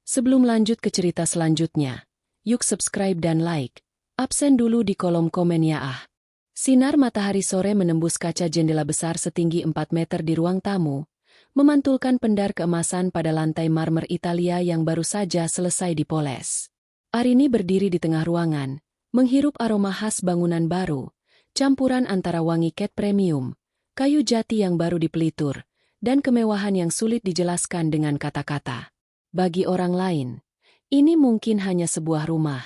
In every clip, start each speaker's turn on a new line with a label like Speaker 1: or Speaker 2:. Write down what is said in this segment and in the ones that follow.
Speaker 1: Sebelum lanjut ke cerita selanjutnya, yuk subscribe dan like. Absen dulu di kolom komen ya ah. Sinar matahari sore menembus kaca jendela besar setinggi 4 meter di ruang tamu, memantulkan pendar keemasan pada lantai marmer Italia yang baru saja selesai dipoles. Arini berdiri di tengah ruangan, menghirup aroma khas bangunan baru, campuran antara wangi cat premium, kayu jati yang baru dipelitur, dan kemewahan yang sulit dijelaskan dengan kata-kata. Bagi orang lain, ini mungkin hanya sebuah rumah.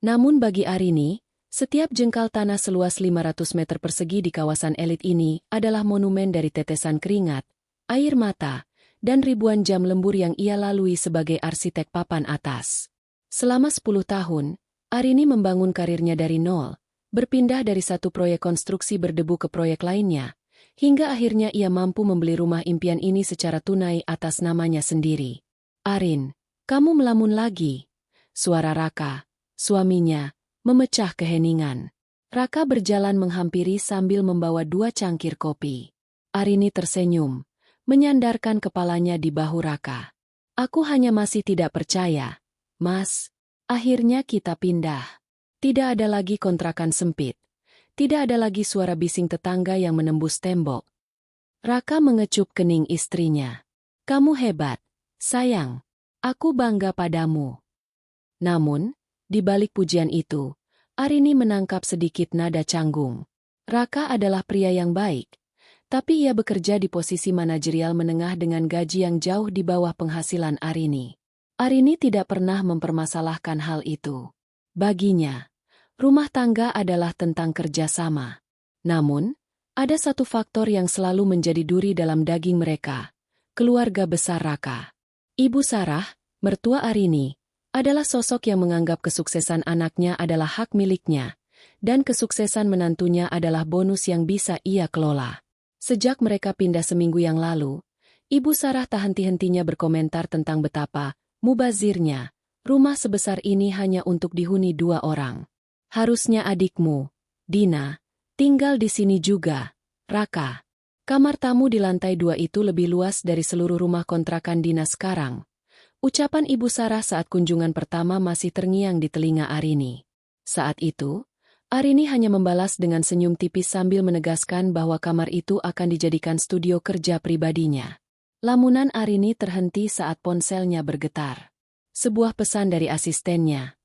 Speaker 1: Namun bagi Arini, setiap jengkal tanah seluas 500 meter persegi di kawasan elit ini adalah monumen dari tetesan keringat, air mata, dan ribuan jam lembur yang ia lalui sebagai arsitek papan atas. Selama 10 tahun, Arini membangun karirnya dari nol, berpindah dari satu proyek konstruksi berdebu ke proyek lainnya, hingga akhirnya ia mampu membeli rumah impian ini secara tunai atas namanya sendiri. "Arin, kamu melamun lagi?" Suara Raka, suaminya, memecah keheningan. Raka berjalan menghampiri sambil membawa 2 cangkir kopi. Arini tersenyum, menyandarkan kepalanya di bahu Raka. "Aku hanya masih tidak percaya, Mas. Akhirnya kita pindah. Tidak ada lagi kontrakan sempit. Tidak ada lagi suara bising tetangga yang menembus tembok." Raka mengecup kening istrinya. "Kamu hebat, sayang. Aku bangga padamu." Namun, di balik pujian itu, Arini menangkap sedikit nada canggung. Raka adalah pria yang baik, tapi ia bekerja di posisi manajerial menengah dengan gaji yang jauh di bawah penghasilan Arini. Arini tidak pernah mempermasalahkan hal itu. Baginya, rumah tangga adalah tentang kerjasama. Namun, ada satu faktor yang selalu menjadi duri dalam daging mereka, keluarga besar Raka. Ibu Sarah, mertua Arini, adalah sosok yang menganggap kesuksesan anaknya adalah hak miliknya, dan kesuksesan menantunya adalah bonus yang bisa ia kelola. Sejak mereka pindah seminggu yang lalu, Ibu Sarah tak henti-hentinya berkomentar tentang betapa mubazirnya rumah sebesar ini hanya untuk dihuni 2 orang. "Harusnya adikmu, Dina, tinggal di sini juga, Raka. Kamar tamu di lantai 2 itu lebih luas dari seluruh rumah kontrakan Dina sekarang." Ucapan Ibu Sarah saat kunjungan pertama masih terngiang di telinga Arini. Saat itu, Arini hanya membalas dengan senyum tipis sambil menegaskan bahwa kamar itu akan dijadikan studio kerja pribadinya. Lamunan Arini terhenti saat ponselnya bergetar. Sebuah pesan dari asistennya.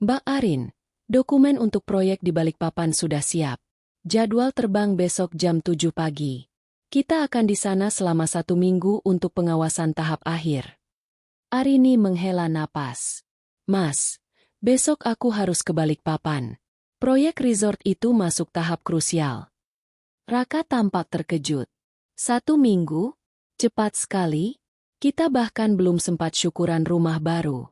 Speaker 1: "Mbak Arin, dokumen untuk proyek di Balikpapan sudah siap. Jadwal terbang besok jam 7 pagi. Kita akan di sana selama 1 minggu untuk pengawasan tahap akhir." Arini menghela napas. "Mas, besok aku harus ke Balikpapan. Proyek resort itu masuk tahap krusial." Raka tampak terkejut. 1 minggu? Cepat sekali? Kita bahkan belum sempat syukuran rumah baru.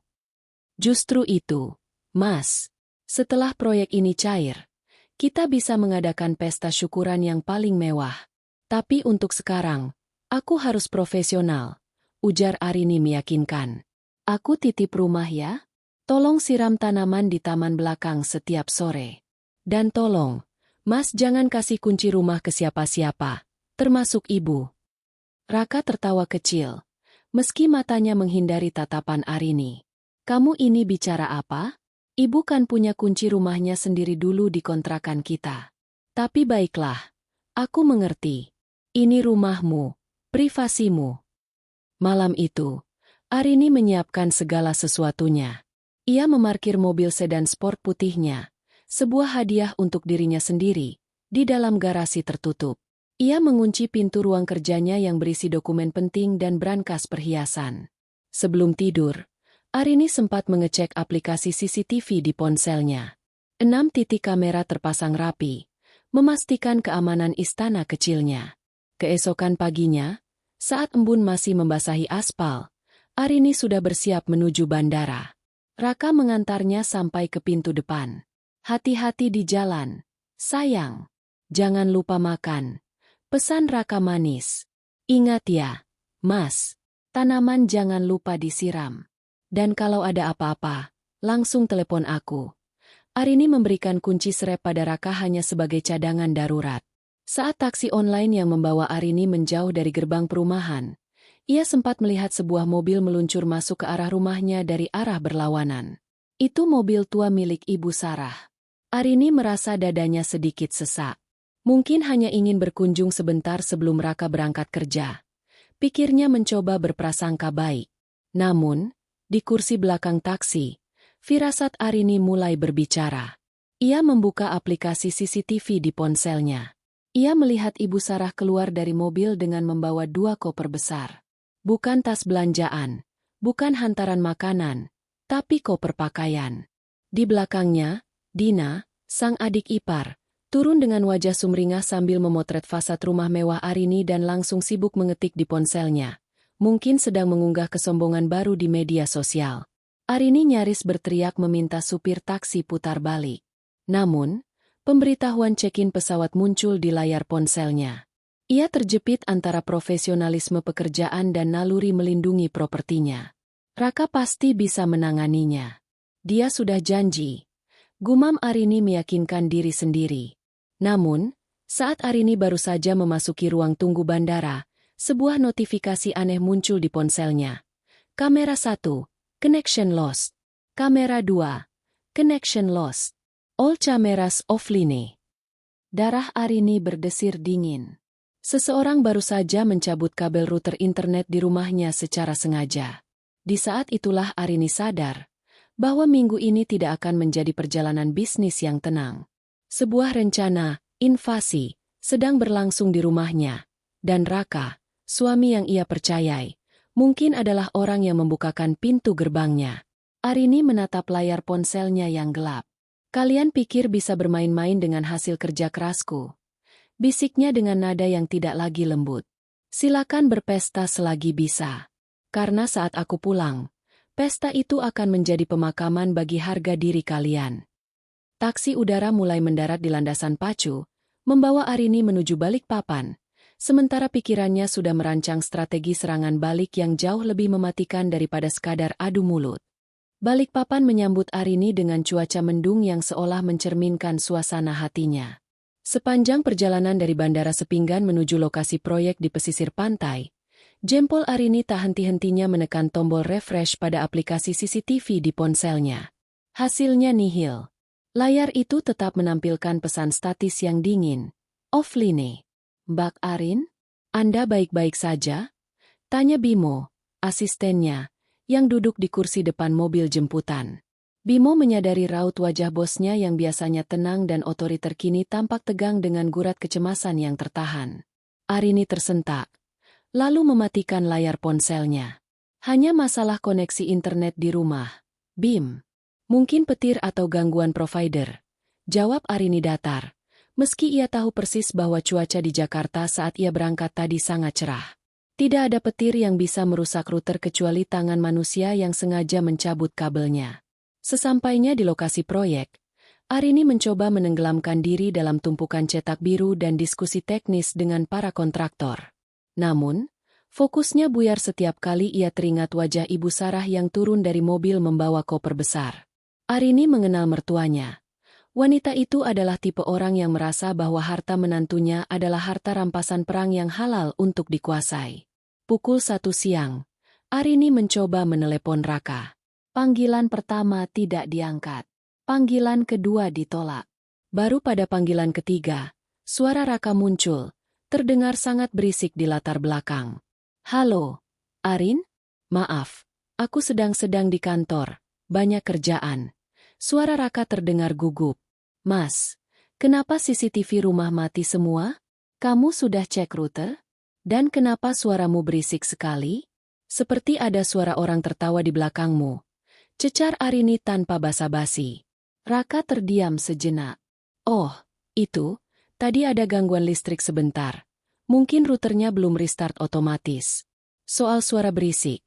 Speaker 1: "Justru itu, Mas. Setelah proyek ini cair, kita bisa mengadakan pesta syukuran yang paling mewah. Tapi untuk sekarang, aku harus profesional," ujar Arini meyakinkan. "Aku titip rumah ya. Tolong siram tanaman di taman belakang setiap sore. Dan tolong, Mas jangan kasih kunci rumah ke siapa-siapa, termasuk Ibu." Raka tertawa kecil, meski matanya menghindari tatapan Arini. "Kamu ini bicara apa? Ibu kan punya kunci rumahnya sendiri dulu di kontrakan kita. Tapi baiklah, aku mengerti. Ini rumahmu, privasimu." Malam itu, Arini menyiapkan segala sesuatunya. Ia memarkir mobil sedan sport putihnya, sebuah hadiah untuk dirinya sendiri, di dalam garasi tertutup. Ia mengunci pintu ruang kerjanya yang berisi dokumen penting dan brankas perhiasan. Sebelum tidur, Arini sempat mengecek aplikasi CCTV di ponselnya. 6 titik kamera terpasang rapi, memastikan keamanan istana kecilnya. Keesokan paginya, saat embun masih membasahi aspal, Arini sudah bersiap menuju bandara. Raka mengantarnya sampai ke pintu depan. "Hati-hati di jalan, sayang. Jangan lupa makan," pesan Raka manis. "Ingat ya, Mas, tanaman jangan lupa disiram. Dan kalau ada apa-apa, langsung telepon aku." Arini memberikan kunci serep pada Raka hanya sebagai cadangan darurat. Saat taksi online yang membawa Arini menjauh dari gerbang perumahan, Ia sempat melihat sebuah mobil meluncur masuk ke arah rumahnya dari arah berlawanan. Itu mobil tua milik Ibu Sarah. Arini merasa dadanya sedikit sesak. Mungkin hanya ingin berkunjung sebentar sebelum Raka berangkat kerja. Pikirnya mencoba berprasangka baik. Namun, di kursi belakang taksi, firasat Arini mulai berbicara. Ia membuka aplikasi CCTV di ponselnya. Ia melihat Ibu Sarah keluar dari mobil dengan membawa 2 koper besar. Bukan tas belanjaan, bukan hantaran makanan, tapi koper pakaian. Di belakangnya, Dina, sang adik ipar, turun dengan wajah sumringah sambil memotret fasad rumah mewah Arini dan langsung sibuk mengetik di ponselnya. Mungkin sedang mengunggah kesombongan baru di media sosial. Arini nyaris berteriak meminta supir taksi putar balik. Namun, pemberitahuan check-in pesawat muncul di layar ponselnya. Ia terjepit antara profesionalisme pekerjaan dan naluri melindungi propertinya. Raka pasti bisa menanganinya. Dia sudah janji. Gumam Arini meyakinkan diri sendiri. Namun, saat Arini baru saja memasuki ruang tunggu bandara, sebuah notifikasi aneh muncul di ponselnya. Kamera 1, connection lost. Kamera 2, connection lost. All cameras offline. Darah Arini berdesir dingin. Seseorang baru saja mencabut kabel router internet di rumahnya secara sengaja. Di saat itulah Arini sadar bahwa minggu ini tidak akan menjadi perjalanan bisnis yang tenang. Sebuah rencana, invasi, sedang berlangsung di rumahnya. Dan Raka, suami yang ia percayai, mungkin adalah orang yang membukakan pintu gerbangnya. Arini menatap layar ponselnya yang gelap. Kalian pikir bisa bermain-main dengan hasil kerja kerasku? Bisiknya dengan nada yang tidak lagi lembut. Silakan berpesta selagi bisa. Karena saat aku pulang, pesta itu akan menjadi pemakaman bagi harga diri kalian. Taksi udara mulai mendarat di landasan pacu, membawa Arini menuju Balikpapan, sementara pikirannya sudah merancang strategi serangan balik yang jauh lebih mematikan daripada sekadar adu mulut. Balikpapan menyambut Arini dengan cuaca mendung yang seolah mencerminkan suasana hatinya. Sepanjang perjalanan dari Bandara Sepinggan menuju lokasi proyek di pesisir pantai, jempol Arini tak henti-hentinya menekan tombol refresh pada aplikasi CCTV di ponselnya. Hasilnya nihil. Layar itu tetap menampilkan pesan statis yang dingin. Offline. Mbak Arin? Anda baik-baik saja? Tanya Bimo, asistennya, yang duduk di kursi depan mobil jemputan. Bimo menyadari raut wajah bosnya yang biasanya tenang dan otoriter kini tampak tegang dengan gurat kecemasan yang tertahan. Arini tersentak, lalu mematikan layar ponselnya. Hanya masalah koneksi internet di rumah. Bim. Mungkin petir atau gangguan provider. Jawab Arini datar. Meski ia tahu persis bahwa cuaca di Jakarta saat ia berangkat tadi sangat cerah. Tidak ada petir yang bisa merusak router kecuali tangan manusia yang sengaja mencabut kabelnya. Sesampainya di lokasi proyek, Arini mencoba menenggelamkan diri dalam tumpukan cetak biru dan diskusi teknis dengan para kontraktor. Namun, fokusnya buyar setiap kali ia teringat wajah Ibu Sarah yang turun dari mobil membawa koper besar. Arini mengenal mertuanya. Wanita itu adalah tipe orang yang merasa bahwa harta menantunya adalah harta rampasan perang yang halal untuk dikuasai. Pukul 1 siang, Arini mencoba menelepon Raka. Panggilan pertama tidak diangkat. Panggilan kedua ditolak. Baru pada panggilan ketiga, suara Raka muncul, terdengar sangat berisik di latar belakang. Halo, Arin? Maaf, aku sedang di kantor, banyak kerjaan. Suara Raka terdengar gugup. Mas, kenapa CCTV rumah mati semua? Kamu sudah cek router? Dan kenapa suaramu berisik sekali? Seperti ada suara orang tertawa di belakangmu. Cecar Arini tanpa basa-basi. Raka terdiam sejenak. Oh, itu, tadi ada gangguan listrik sebentar. Mungkin routernya belum restart otomatis. Soal suara berisik,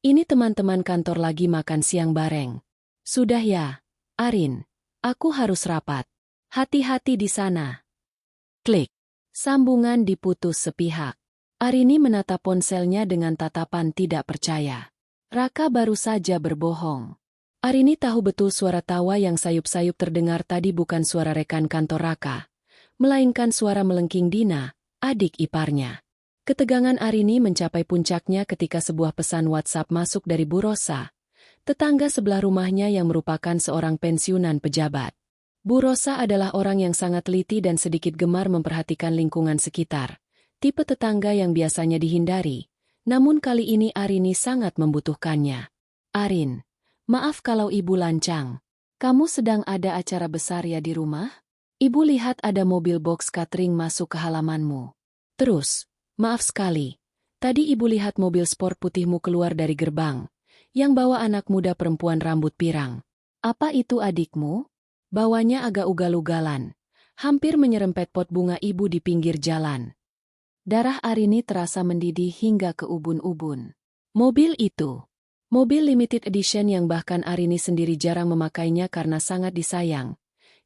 Speaker 1: ini teman-teman kantor lagi makan siang bareng. Sudah ya, Arin, aku harus rapat. Hati-hati di sana. Klik. Sambungan diputus sepihak. Arini menatap ponselnya dengan tatapan tidak percaya. Raka baru saja berbohong. Arini tahu betul suara tawa yang sayup-sayup terdengar tadi bukan suara rekan kantor Raka, melainkan suara melengking Dina, adik iparnya. Ketegangan Arini mencapai puncaknya ketika sebuah pesan WhatsApp masuk dari Bu Rosa, tetangga sebelah rumahnya yang merupakan seorang pensiunan pejabat. Bu Rosa adalah orang yang sangat teliti dan sedikit gemar memperhatikan lingkungan sekitar. Tipe tetangga yang biasanya dihindari, namun kali ini Arini sangat membutuhkannya. Arin, maaf kalau ibu lancang. Kamu sedang ada acara besar ya di rumah? Ibu lihat ada mobil box catering masuk ke halamanmu. Terus, maaf sekali. Tadi ibu lihat mobil sport putihmu keluar dari gerbang, yang bawa anak muda perempuan rambut pirang. Apa itu adikmu? Bawanya agak ugal-ugalan, hampir menyerempet pot bunga ibu di pinggir jalan. Darah Arini terasa mendidih hingga ke ubun-ubun. Mobil itu, mobil limited edition yang bahkan Arini sendiri jarang memakainya karena sangat disayang,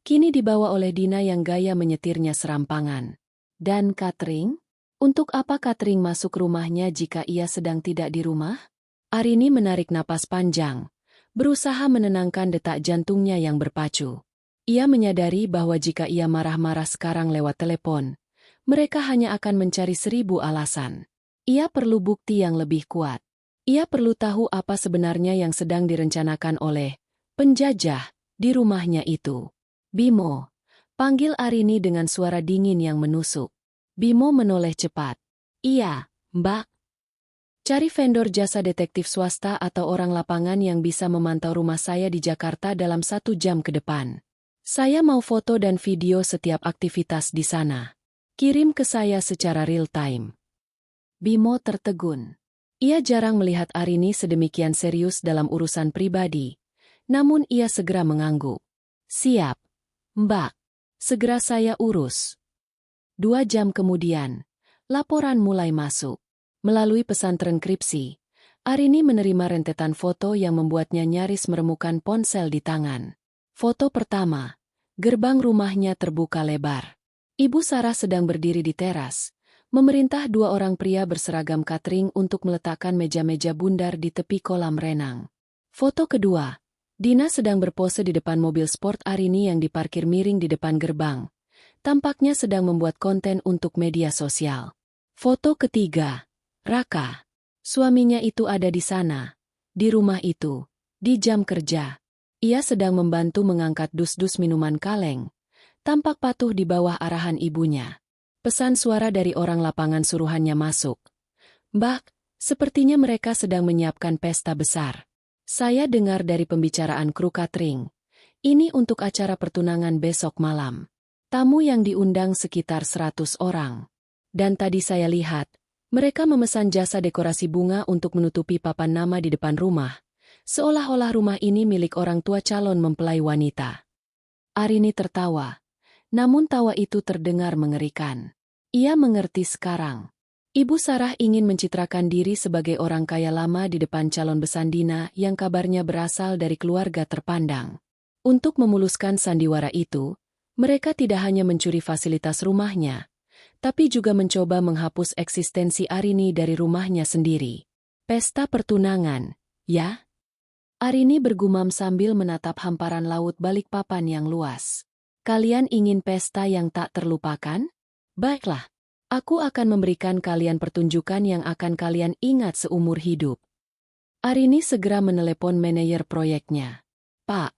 Speaker 1: kini dibawa oleh Dina yang gaya menyetirnya serampangan. Dan catering? Untuk apa catering masuk rumahnya jika ia sedang tidak di rumah? Arini menarik napas panjang, berusaha menenangkan detak jantungnya yang berpacu. Ia menyadari bahwa jika ia marah-marah sekarang lewat telepon, mereka hanya akan mencari 1000 alasan. Ia perlu bukti yang lebih kuat. Ia perlu tahu apa sebenarnya yang sedang direncanakan oleh penjajah di rumahnya itu. Bimo, panggil Arini dengan suara dingin yang menusuk. Bimo menoleh cepat. Iya, Mbak. Cari vendor jasa detektif swasta atau orang lapangan yang bisa memantau rumah saya di Jakarta dalam 1 jam ke depan. Saya mau foto dan video setiap aktivitas di sana. Kirim ke saya secara real time. Bimo tertegun. Ia jarang melihat Arini sedemikian serius dalam urusan pribadi, namun ia segera mengangguk. Siap, Mbak. Segera saya urus. 2 jam kemudian, laporan mulai masuk. Melalui pesan terenkripsi, Arini menerima rentetan foto yang membuatnya nyaris meremukan ponsel di tangan. Foto pertama, gerbang rumahnya terbuka lebar. Ibu Sarah sedang berdiri di teras, memerintah 2 orang pria berseragam catering untuk meletakkan meja-meja bundar di tepi kolam renang. Foto kedua, Dina sedang berpose di depan mobil sport Arini yang diparkir miring di depan gerbang. Tampaknya sedang membuat konten untuk media sosial. Foto ketiga, Raka. Suaminya itu ada di sana, di rumah itu, di jam kerja. Ia sedang membantu mengangkat dus-dus minuman kaleng, tampak patuh di bawah arahan ibunya. Pesan suara dari orang lapangan suruhannya masuk. Mbak, sepertinya mereka sedang menyiapkan pesta besar. Saya dengar dari pembicaraan kru catering. Ini untuk acara pertunangan besok malam. Tamu yang diundang sekitar 100 orang. Dan tadi saya lihat, mereka memesan jasa dekorasi bunga untuk menutupi papan nama di depan rumah. Seolah-olah rumah ini milik orang tua calon mempelai wanita. Arini tertawa, namun tawa itu terdengar mengerikan. Ia mengerti sekarang. Ibu Sarah ingin mencitrakan diri sebagai orang kaya lama di depan calon besan Dina yang kabarnya berasal dari keluarga terpandang. Untuk memuluskan sandiwara itu, mereka tidak hanya mencuri fasilitas rumahnya, tapi juga mencoba menghapus eksistensi Arini dari rumahnya sendiri. Pesta pertunangan, ya? Arini bergumam sambil menatap hamparan laut Balikpapan yang luas. Kalian ingin pesta yang tak terlupakan? Baiklah, aku akan memberikan kalian pertunjukan yang akan kalian ingat seumur hidup. Arini segera menelepon manajer proyeknya. Pak,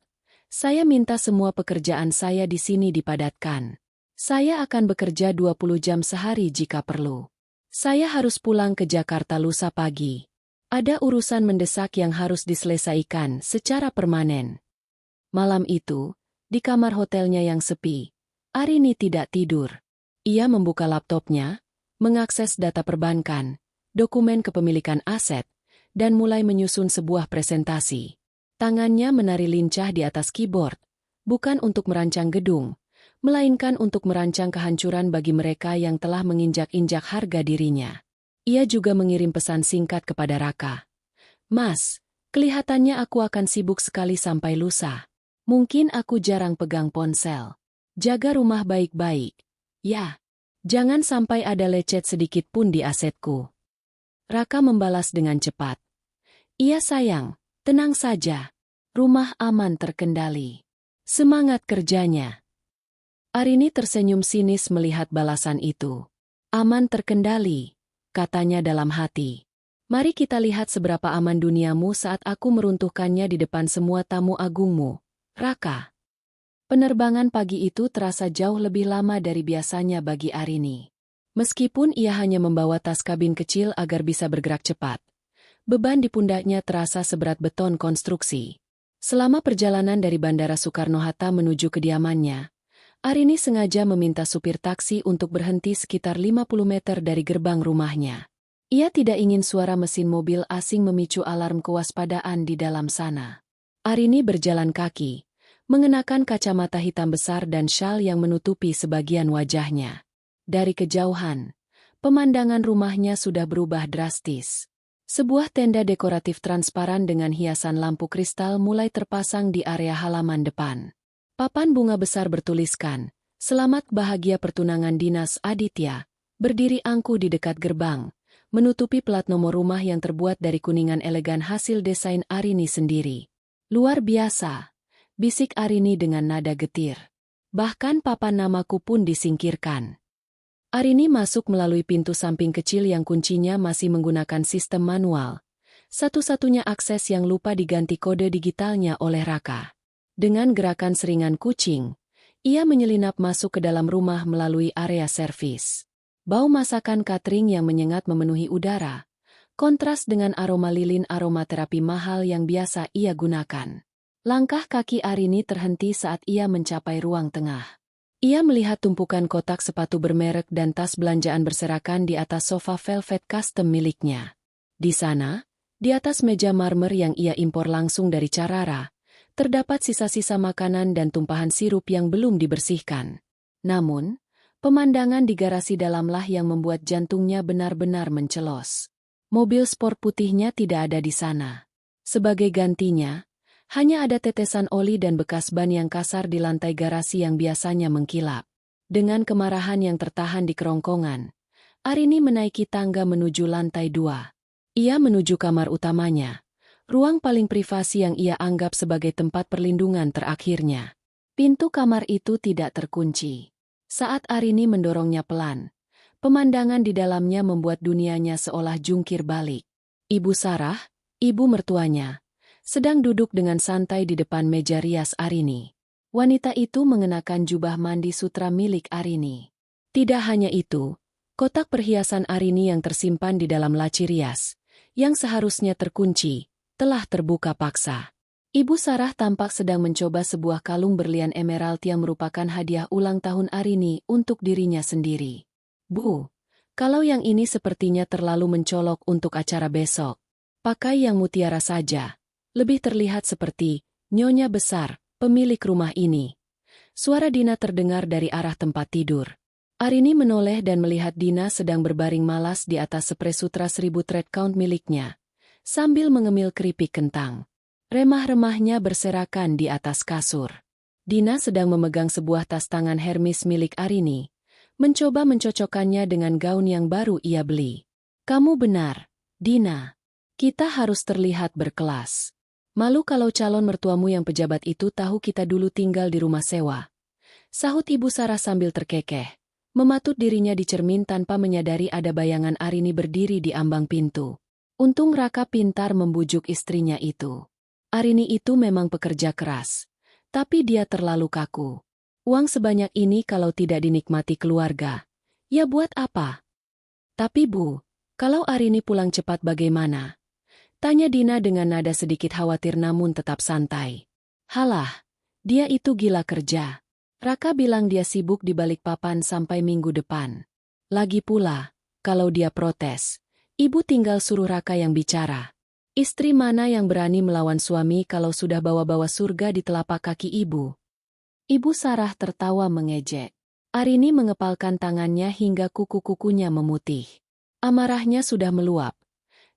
Speaker 1: saya minta semua pekerjaan saya di sini dipadatkan. Saya akan bekerja 20 jam sehari jika perlu. Saya harus pulang ke Jakarta lusa pagi. Ada urusan mendesak yang harus diselesaikan secara permanen. Malam itu, di kamar hotelnya yang sepi, Arini tidak tidur. Ia membuka laptopnya, mengakses data perbankan, dokumen kepemilikan aset, dan mulai menyusun sebuah presentasi. Tangannya menari lincah di atas keyboard, bukan untuk merancang gedung, melainkan untuk merancang kehancuran bagi mereka yang telah menginjak-injak harga dirinya. Ia juga mengirim pesan singkat kepada Raka. Mas, kelihatannya aku akan sibuk sekali sampai lusa. Mungkin aku jarang pegang ponsel. Jaga rumah baik-baik. Ya, jangan sampai ada lecet sedikit pun di asetku. Raka membalas dengan cepat. Iya sayang, tenang saja. Rumah aman terkendali. Semangat kerjanya. Arini tersenyum sinis melihat balasan itu. Aman terkendali. katanya dalam hati. Mari kita lihat seberapa aman duniamu saat aku meruntuhkannya di depan semua tamu agungmu, Raka. Penerbangan pagi itu terasa jauh lebih lama dari biasanya bagi Arini. Meskipun ia hanya membawa tas kabin kecil agar bisa bergerak cepat, beban di pundaknya terasa seberat beton konstruksi. Selama perjalanan dari Bandara Soekarno-Hatta menuju kediamannya, Arini sengaja meminta supir taksi untuk berhenti sekitar 50 meter dari gerbang rumahnya. Ia tidak ingin suara mesin mobil asing memicu alarm kewaspadaan di dalam sana. Arini berjalan kaki, mengenakan kacamata hitam besar dan syal yang menutupi sebagian wajahnya. Dari kejauhan, pemandangan rumahnya sudah berubah drastis. Sebuah tenda dekoratif transparan dengan hiasan lampu kristal mulai terpasang di area halaman depan. Papan bunga besar bertuliskan, "Selamat bahagia pertunangan Dinas Aditya," berdiri angkuh di dekat gerbang, menutupi plat nomor rumah yang terbuat dari kuningan elegan hasil desain Arini sendiri. "Luar biasa," bisik Arini dengan nada getir. "Bahkan papan namaku pun disingkirkan." Arini masuk melalui pintu samping kecil yang kuncinya masih menggunakan sistem manual. Satu-satunya akses yang lupa diganti kode digitalnya oleh Raka. Dengan gerakan seringan kucing, ia menyelinap masuk ke dalam rumah melalui area servis. Bau masakan catering yang menyengat memenuhi udara, kontras dengan aroma lilin aromaterapi mahal yang biasa ia gunakan. Langkah kaki Arini terhenti saat ia mencapai ruang tengah. Ia melihat tumpukan kotak sepatu bermerek dan tas belanjaan berserakan di atas sofa velvet custom miliknya. Di sana, di atas meja marmer yang ia impor langsung dari Carrara, terdapat sisa-sisa makanan dan tumpahan sirup yang belum dibersihkan. Namun, pemandangan di garasi dalamlah yang membuat jantungnya benar-benar mencelos. Mobil sport putihnya tidak ada di sana. Sebagai gantinya, hanya ada tetesan oli dan bekas ban yang kasar di lantai garasi yang biasanya mengkilap. Dengan kemarahan yang tertahan di kerongkongan, Arini menaiki tangga menuju lantai 2. Ia menuju kamar utamanya, ruang paling privasi yang ia anggap sebagai tempat perlindungan terakhirnya. Pintu kamar itu tidak terkunci. Saat Arini mendorongnya pelan, pemandangan di dalamnya membuat dunianya seolah jungkir balik. Ibu Sarah, ibu mertuanya, sedang duduk dengan santai di depan meja rias Arini. Wanita itu mengenakan jubah mandi sutra milik Arini. Tidak hanya itu, kotak perhiasan Arini yang tersimpan di dalam laci rias, yang seharusnya terkunci, telah terbuka paksa. Ibu Sarah tampak sedang mencoba sebuah kalung berlian emerald yang merupakan hadiah ulang tahun Arini untuk dirinya sendiri. "Bu, kalau yang ini sepertinya terlalu mencolok untuk acara besok. Pakai yang mutiara saja. Lebih terlihat seperti nyonya besar, pemilik rumah ini." Suara Dina terdengar dari arah tempat tidur. Arini menoleh dan melihat Dina sedang berbaring malas di atas spray sutra 1000 thread count miliknya, sambil mengemil keripik kentang. Remah-remahnya berserakan di atas kasur. Dina sedang memegang sebuah tas tangan Hermes milik Arini, mencoba mencocokkannya dengan gaun yang baru ia beli. "Kamu benar, Dina. Kita harus terlihat berkelas. Malu kalau calon mertuamu yang pejabat itu tahu kita dulu tinggal di rumah sewa," sahut Ibu Sarah sambil terkekeh, mematut dirinya di cermin tanpa menyadari ada bayangan Arini berdiri di ambang pintu. Untung Raka pintar membujuk istrinya itu. Arini itu memang pekerja keras, tapi dia terlalu kaku. Uang sebanyak ini kalau tidak dinikmati keluarga, ya buat apa? "Tapi Bu, kalau Arini pulang cepat bagaimana?" tanya Dina dengan nada sedikit khawatir namun tetap santai. "Halah, dia itu gila kerja. Raka bilang dia sibuk di balik papan sampai minggu depan. Lagi pula, kalau dia protes, Ibu tinggal suruh Raka yang bicara. Istri mana yang berani melawan suami kalau sudah bawa-bawa surga di telapak kaki ibu?" Ibu Sarah tertawa mengejek. Arini mengepalkan tangannya hingga kuku-kukunya memutih. Amarahnya sudah meluap.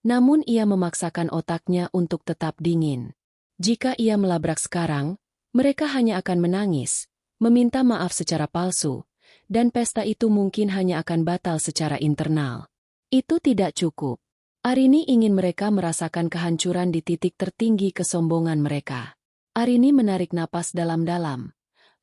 Speaker 1: Namun ia memaksakan otaknya untuk tetap dingin. Jika ia melabrak sekarang, mereka hanya akan menangis, meminta maaf secara palsu, dan pesta itu mungkin hanya akan batal secara internal. Itu tidak cukup. Arini ingin mereka merasakan kehancuran di titik tertinggi kesombongan mereka. Arini menarik napas dalam-dalam,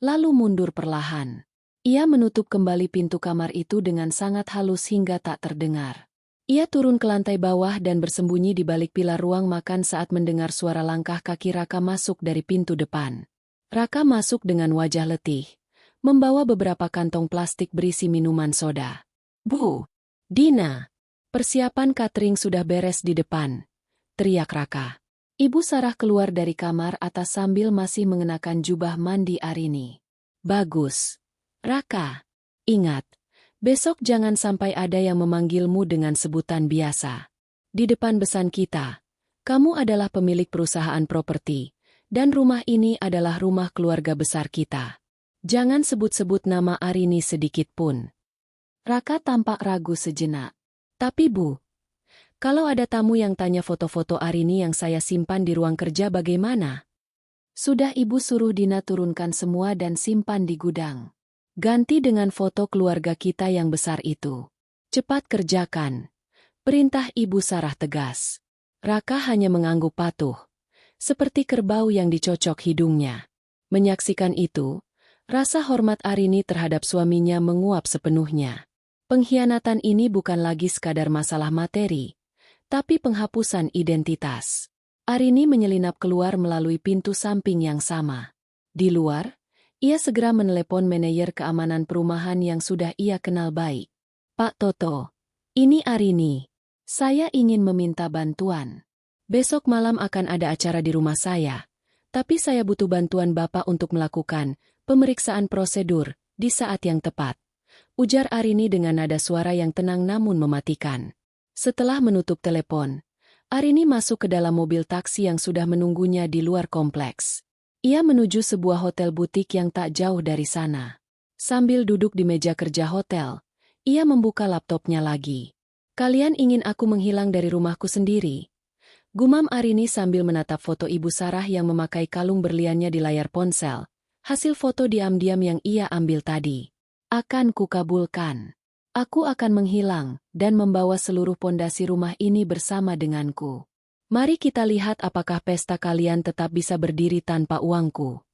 Speaker 1: lalu mundur perlahan. Ia menutup kembali pintu kamar itu dengan sangat halus hingga tak terdengar. Ia turun ke lantai bawah dan bersembunyi di balik pilar ruang makan saat mendengar suara langkah kaki Raka masuk dari pintu depan. Raka masuk dengan wajah letih, membawa beberapa kantong plastik berisi minuman soda. "Bu, Dina, persiapan catering sudah beres di depan," teriak Raka. Ibu Sarah keluar dari kamar atas sambil masih mengenakan jubah mandi Arini. "Bagus. Raka, ingat, besok jangan sampai ada yang memanggilmu dengan sebutan biasa. Di depan besan kita, kamu adalah pemilik perusahaan properti, dan rumah ini adalah rumah keluarga besar kita. Jangan sebut-sebut nama Arini sedikit pun." Raka tampak ragu sejenak. "Tapi Bu, kalau ada tamu yang tanya foto-foto Arini yang saya simpan di ruang kerja bagaimana?" "Sudah Ibu suruh Dina turunkan semua dan simpan di gudang. Ganti dengan foto keluarga kita yang besar itu. Cepat kerjakan," perintah Ibu Sarah tegas. Raka hanya mengangguk patuh, seperti kerbau yang dicocok hidungnya. Menyaksikan itu, rasa hormat Arini terhadap suaminya menguap sepenuhnya. Pengkhianatan ini bukan lagi sekadar masalah materi, tapi penghapusan identitas. Arini menyelinap keluar melalui pintu samping yang sama. Di luar, ia segera menelepon manajer keamanan perumahan yang sudah ia kenal baik. "Pak Toto, ini Arini. Saya ingin meminta bantuan. Besok malam akan ada acara di rumah saya, tapi saya butuh bantuan Bapak untuk melakukan pemeriksaan prosedur di saat yang tepat," ujar Arini dengan nada suara yang tenang namun mematikan. Setelah menutup telepon, Arini masuk ke dalam mobil taksi yang sudah menunggunya di luar kompleks. Ia menuju sebuah hotel butik yang tak jauh dari sana. Sambil duduk di meja kerja hotel, ia membuka laptopnya lagi. "Kalian ingin aku menghilang dari rumahku sendiri?" gumam Arini sambil menatap foto Ibu Sarah yang memakai kalung berliannya di layar ponsel, hasil foto diam-diam yang ia ambil tadi. "Akan kukabulkan. Aku akan menghilang dan membawa seluruh pondasi rumah ini bersama denganku. Mari kita lihat apakah pesta kalian tetap bisa berdiri tanpa uangku."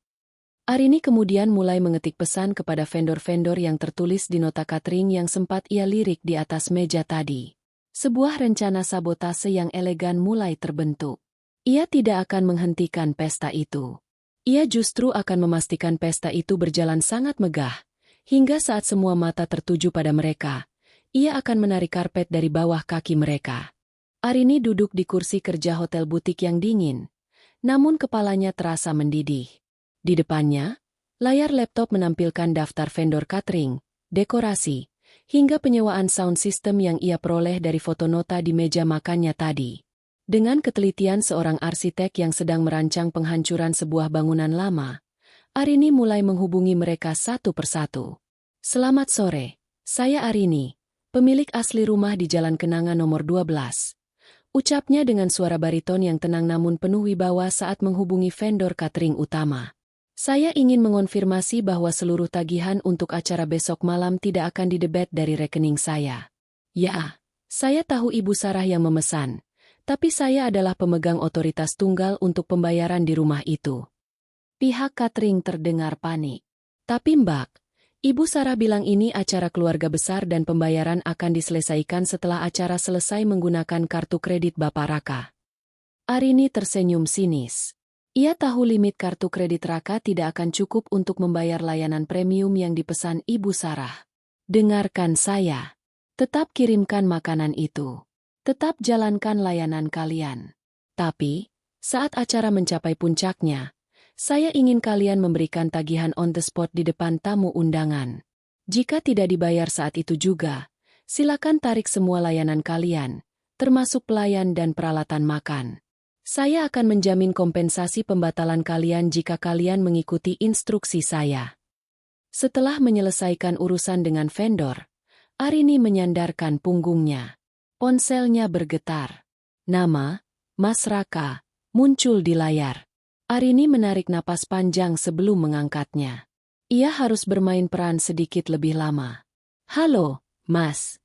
Speaker 1: Arini kemudian mulai mengetik pesan kepada vendor-vendor yang tertulis di nota catering yang sempat ia lirik di atas meja tadi. Sebuah rencana sabotase yang elegan mulai terbentuk. Ia tidak akan menghentikan pesta itu. Ia justru akan memastikan pesta itu berjalan sangat megah, hingga saat semua mata tertuju pada mereka, ia akan menarik karpet dari bawah kaki mereka. Arini duduk di kursi kerja hotel butik yang dingin, namun kepalanya terasa mendidih. Di depannya, layar laptop menampilkan daftar vendor catering, dekorasi, hingga penyewaan sound system yang ia peroleh dari foto nota di meja makannya tadi. Dengan ketelitian seorang arsitek yang sedang merancang penghancuran sebuah bangunan lama, Arini mulai menghubungi mereka satu persatu. "Selamat sore, saya Arini, pemilik asli rumah di Jalan Kenanga nomor 12. Ucapnya dengan suara bariton yang tenang namun penuh wibawa saat menghubungi vendor catering utama. "Saya ingin mengonfirmasi bahwa seluruh tagihan untuk acara besok malam tidak akan didebet dari rekening saya." "Ya, saya tahu Ibu Sarah yang memesan, tapi saya adalah pemegang otoritas tunggal untuk pembayaran di rumah itu." Pihak catering terdengar panik. "Tapi Mbak, Ibu Sarah bilang ini acara keluarga besar dan pembayaran akan diselesaikan setelah acara selesai menggunakan kartu kredit Bapak Raka." Arini tersenyum sinis. Ia tahu limit kartu kredit Raka tidak akan cukup untuk membayar layanan premium yang dipesan Ibu Sarah. "Dengarkan saya. Tetap kirimkan makanan itu. Tetap jalankan layanan kalian. Tapi, saat acara mencapai puncaknya, saya ingin kalian memberikan tagihan on the spot di depan tamu undangan. Jika tidak dibayar saat itu juga, silakan tarik semua layanan kalian, termasuk pelayan dan peralatan makan. Saya akan menjamin kompensasi pembatalan kalian jika kalian mengikuti instruksi saya." Setelah menyelesaikan urusan dengan vendor, Arini menyandarkan punggungnya. Ponselnya bergetar. Nama, Mas Raka, muncul di layar. Arini menarik napas panjang sebelum mengangkatnya. Ia harus bermain peran sedikit lebih lama. "Halo, Mas."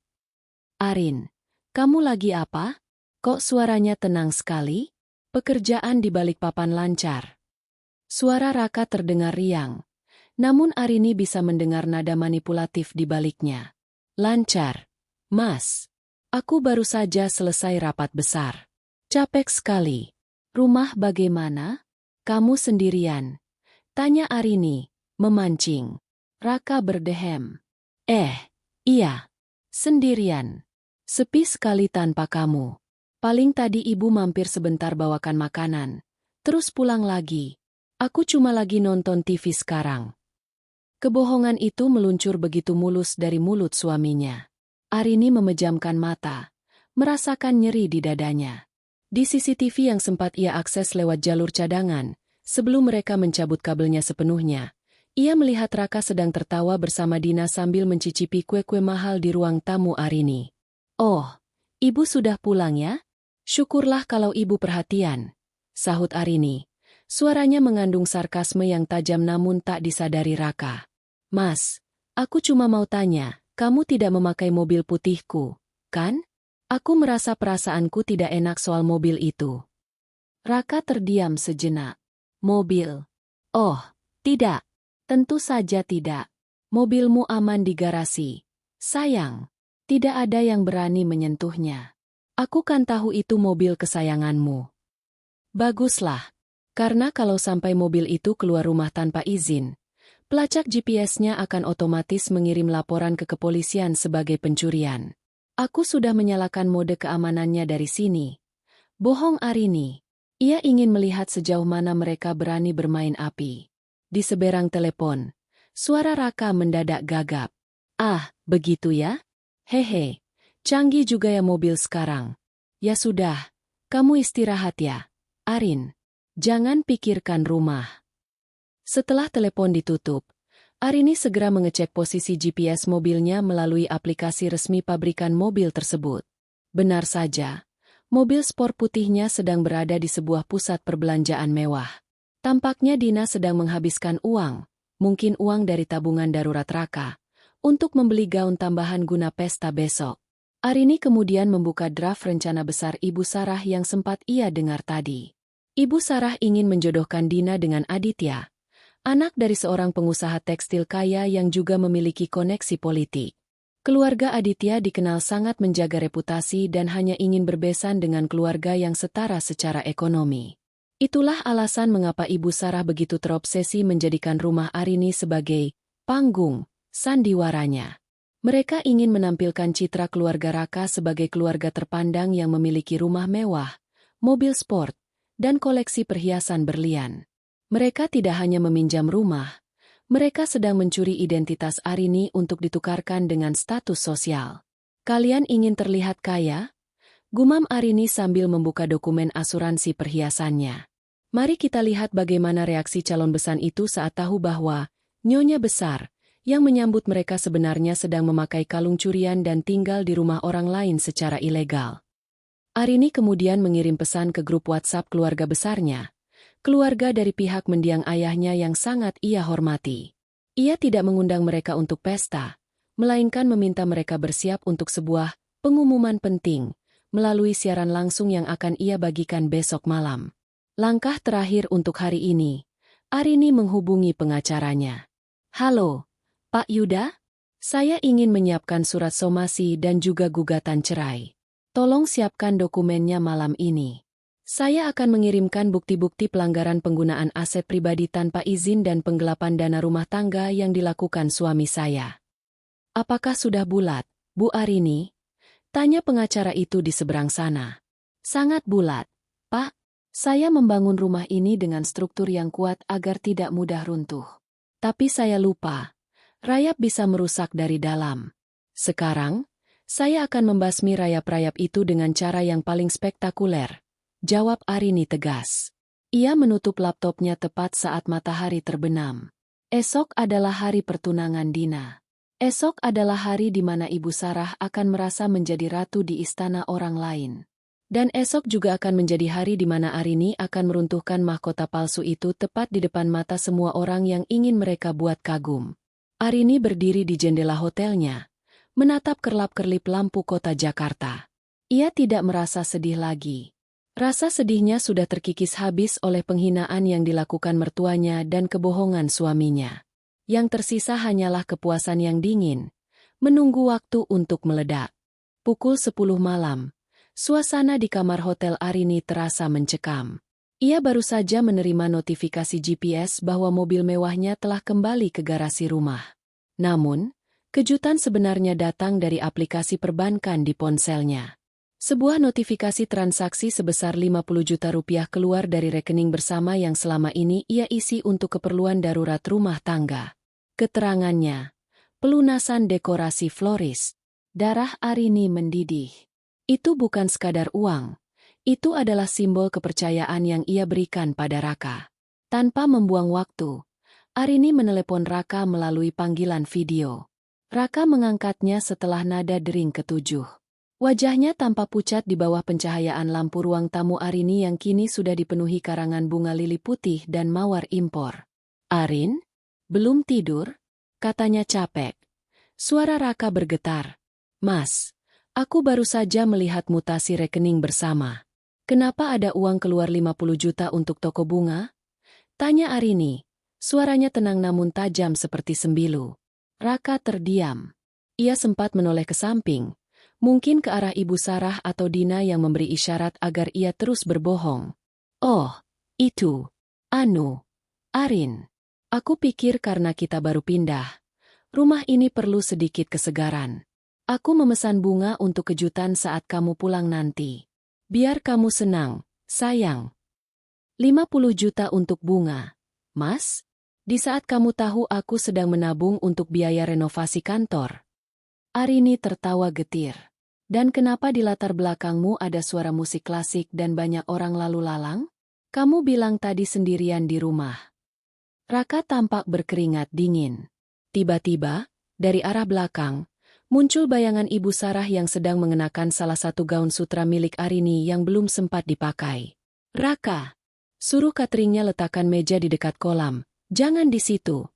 Speaker 1: "Arin, kamu lagi apa? Kok suaranya tenang sekali?" "Pekerjaan di balik papan lancar." Suara Raka terdengar riang, namun Arini bisa mendengar nada manipulatif di baliknya. "Lancar, Mas. Aku baru saja selesai rapat besar. Capek sekali. Rumah bagaimana? Kamu sendirian? Tanya Arini, memancing. Raka berdehem. Iya. Sendirian. Sepi sekali tanpa kamu. Paling tadi ibu mampir sebentar bawakan makanan. Terus pulang lagi. Aku cuma lagi nonton TV sekarang. Kebohongan itu meluncur begitu mulus dari mulut suaminya. Arini memejamkan mata, merasakan nyeri di dadanya. Di CCTV yang sempat ia akses lewat jalur cadangan, sebelum mereka mencabut kabelnya sepenuhnya, ia melihat Raka sedang tertawa bersama Dina sambil mencicipi kue-kue mahal di ruang tamu Arini. "Oh, ibu sudah pulang ya? Syukurlah kalau ibu perhatian," sahut Arini. Suaranya mengandung sarkasme yang tajam namun tak disadari Raka. "Mas, aku cuma mau tanya, kamu tidak memakai mobil putihku, kan? Aku merasa perasaanku tidak enak soal mobil itu." Raka terdiam sejenak. "Mobil? Oh, tidak. Tentu saja tidak. Mobilmu aman di garasi. Sayang, tidak ada yang berani menyentuhnya. Aku kan tahu itu mobil kesayanganmu." "Baguslah. Karena kalau sampai mobil itu keluar rumah tanpa izin, pelacak GPS-nya akan otomatis mengirim laporan ke kepolisian sebagai pencurian. Aku sudah menyalakan mode keamanannya dari sini." Bohong Arini. Ia ingin melihat sejauh mana mereka berani bermain api. Di seberang telepon, suara Raka mendadak gagap. "Ah, begitu ya? Hehe, canggih juga ya mobil sekarang. Ya sudah, kamu istirahat ya, Arin. Jangan pikirkan rumah." Setelah telepon ditutup, Arini segera mengecek posisi GPS mobilnya melalui aplikasi resmi pabrikan mobil tersebut. Benar saja, mobil sport putihnya sedang berada di sebuah pusat perbelanjaan mewah. Tampaknya Dina sedang menghabiskan uang, mungkin uang dari tabungan darurat Raka, untuk membeli gaun tambahan guna pesta besok. Arini kemudian membuka draft rencana besar Ibu Sarah yang sempat ia dengar tadi. Ibu Sarah ingin menjodohkan Dina dengan Aditya, anak dari seorang pengusaha tekstil kaya yang juga memiliki koneksi politik. Keluarga Aditya dikenal sangat menjaga reputasi dan hanya ingin berbesan dengan keluarga yang setara secara ekonomi. Itulah alasan mengapa Ibu Sarah begitu terobsesi menjadikan rumah Arini sebagai panggung sandiwaranya. Mereka ingin menampilkan citra keluarga Raka sebagai keluarga terpandang yang memiliki rumah mewah, mobil sport, dan koleksi perhiasan berlian. Mereka tidak hanya meminjam rumah, mereka sedang mencuri identitas Arini untuk ditukarkan dengan status sosial. "Kalian ingin terlihat kaya?" gumam Arini sambil membuka dokumen asuransi perhiasannya. Mari kita lihat bagaimana reaksi calon besan itu saat tahu bahwa nyonya besar yang menyambut mereka sebenarnya sedang memakai kalung curian dan tinggal di rumah orang lain secara ilegal. Arini kemudian mengirim pesan ke grup WhatsApp keluarga besarnya, keluarga dari pihak mendiang ayahnya yang sangat ia hormati. Ia tidak mengundang mereka untuk pesta, melainkan meminta mereka bersiap untuk sebuah pengumuman penting melalui siaran langsung yang akan ia bagikan besok malam. Langkah terakhir untuk hari ini, Arini menghubungi pengacaranya. "Halo, Pak Yuda? Saya ingin menyiapkan surat somasi dan juga gugatan cerai. Tolong siapkan dokumennya malam ini. Saya akan mengirimkan bukti-bukti pelanggaran penggunaan aset pribadi tanpa izin dan penggelapan dana rumah tangga yang dilakukan suami saya." "Apakah sudah bulat, Bu Arini?" tanya pengacara itu di seberang sana. "Sangat bulat, Pak. Saya membangun rumah ini dengan struktur yang kuat agar tidak mudah runtuh. Tapi saya lupa, rayap bisa merusak dari dalam. Sekarang, saya akan membasmi rayap-rayap itu dengan cara yang paling spektakuler," jawab Arini tegas. Ia menutup laptopnya tepat saat matahari terbenam. Esok adalah hari pertunangan Dina. Esok adalah hari di mana Ibu Sarah akan merasa menjadi ratu di istana orang lain. Dan esok juga akan menjadi hari di mana Arini akan meruntuhkan mahkota palsu itu tepat di depan mata semua orang yang ingin mereka buat kagum. Arini berdiri di jendela hotelnya, menatap kerlap-kerlip lampu kota Jakarta. Ia tidak merasa sedih lagi. Rasa sedihnya sudah terkikis habis oleh penghinaan yang dilakukan mertuanya dan kebohongan suaminya. Yang tersisa hanyalah kepuasan yang dingin, menunggu waktu untuk meledak. Pukul 10 malam. Suasana di kamar hotel Arini terasa mencekam. Ia baru saja menerima notifikasi GPS bahwa mobil mewahnya telah kembali ke garasi rumah. Namun, kejutan sebenarnya datang dari aplikasi perbankan di ponselnya. Sebuah notifikasi transaksi sebesar 50 juta rupiah keluar dari rekening bersama yang selama ini ia isi untuk keperluan darurat rumah tangga. Keterangannya, pelunasan dekorasi floris. Darah Arini mendidih. Itu bukan sekadar uang. Itu adalah simbol kepercayaan yang ia berikan pada Raka. Tanpa membuang waktu, Arini menelepon Raka melalui panggilan video. Raka mengangkatnya setelah nada dering ketujuh. Wajahnya tampak pucat di bawah pencahayaan lampu ruang tamu Arini yang kini sudah dipenuhi karangan bunga lili putih dan mawar impor. "Arin? Belum tidur?" katanya capek. Suara Raka bergetar. "Mas, aku baru saja melihat mutasi rekening bersama. Kenapa ada uang keluar 50 juta untuk toko bunga?" tanya Arini. Suaranya tenang namun tajam seperti sembilu. Raka terdiam. Ia sempat menoleh ke samping, mungkin ke arah Ibu Sarah atau Dina yang memberi isyarat agar ia terus berbohong. "Oh, itu. Arin. Aku pikir karena kita baru pindah. Rumah ini perlu sedikit kesegaran. Aku memesan bunga untuk kejutan saat kamu pulang nanti. Biar kamu senang, sayang." 50 juta untuk bunga. "Mas? Di saat kamu tahu aku sedang menabung untuk biaya renovasi kantor." Arini tertawa getir. "Dan kenapa di latar belakangmu ada suara musik klasik dan banyak orang lalu lalang? Kamu bilang tadi sendirian di rumah." Raka tampak berkeringat dingin. Tiba-tiba, dari arah belakang, muncul bayangan Ibu Sarah yang sedang mengenakan salah satu gaun sutra milik Arini yang belum sempat dipakai. "Raka, suruh cateringnya letakkan meja di dekat kolam. Jangan di situ."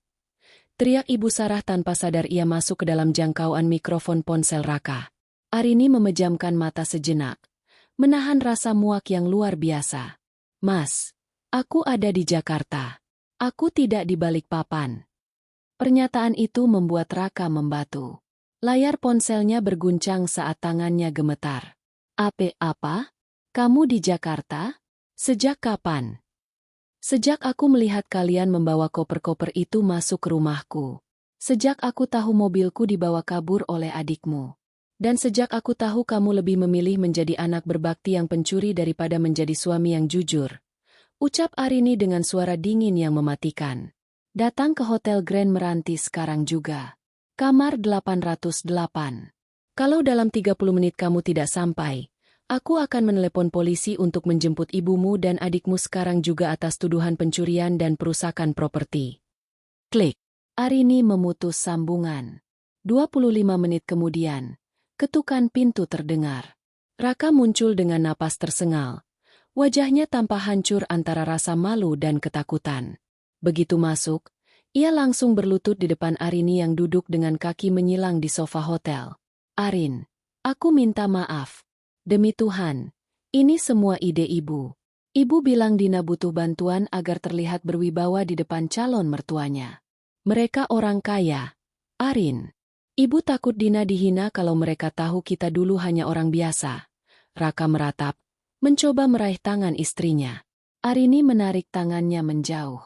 Speaker 1: Teriak Ibu Sarah tanpa sadar ia masuk ke dalam jangkauan mikrofon ponsel Raka. Arini memejamkan mata sejenak, menahan rasa muak yang luar biasa. "Mas, aku ada di Jakarta. Aku tidak di Balikpapan." Pernyataan itu membuat Raka membatu. Layar ponselnya berguncang saat tangannya gemetar. Apa? Kamu di Jakarta? Sejak kapan?" "Sejak aku melihat kalian membawa koper-koper itu masuk ke rumahku. Sejak aku tahu mobilku dibawa kabur oleh adikmu. Dan sejak aku tahu kamu lebih memilih menjadi anak berbakti yang pencuri daripada menjadi suami yang jujur," ucap Arini dengan suara dingin yang mematikan. "Datang ke Hotel Grand Meranti sekarang juga. Kamar 808. Kalau dalam 30 menit kamu tidak sampai, aku akan menelepon polisi untuk menjemput ibumu dan adikmu sekarang juga atas tuduhan pencurian dan perusakan properti." Klik. Arini memutus sambungan. 25 menit kemudian, ketukan pintu terdengar. Raka muncul dengan napas tersengal. Wajahnya tampak hancur antara rasa malu dan ketakutan. Begitu masuk, ia langsung berlutut di depan Arini yang duduk dengan kaki menyilang di sofa hotel. "Arin, aku minta maaf. Demi Tuhan, ini semua ide Ibu. Ibu bilang Dina butuh bantuan agar terlihat berwibawa di depan calon mertuanya. Mereka orang kaya. Arin, Ibu takut Dina dihina kalau mereka tahu kita dulu hanya orang biasa." Raka meratap, mencoba meraih tangan istrinya. Arini menarik tangannya menjauh.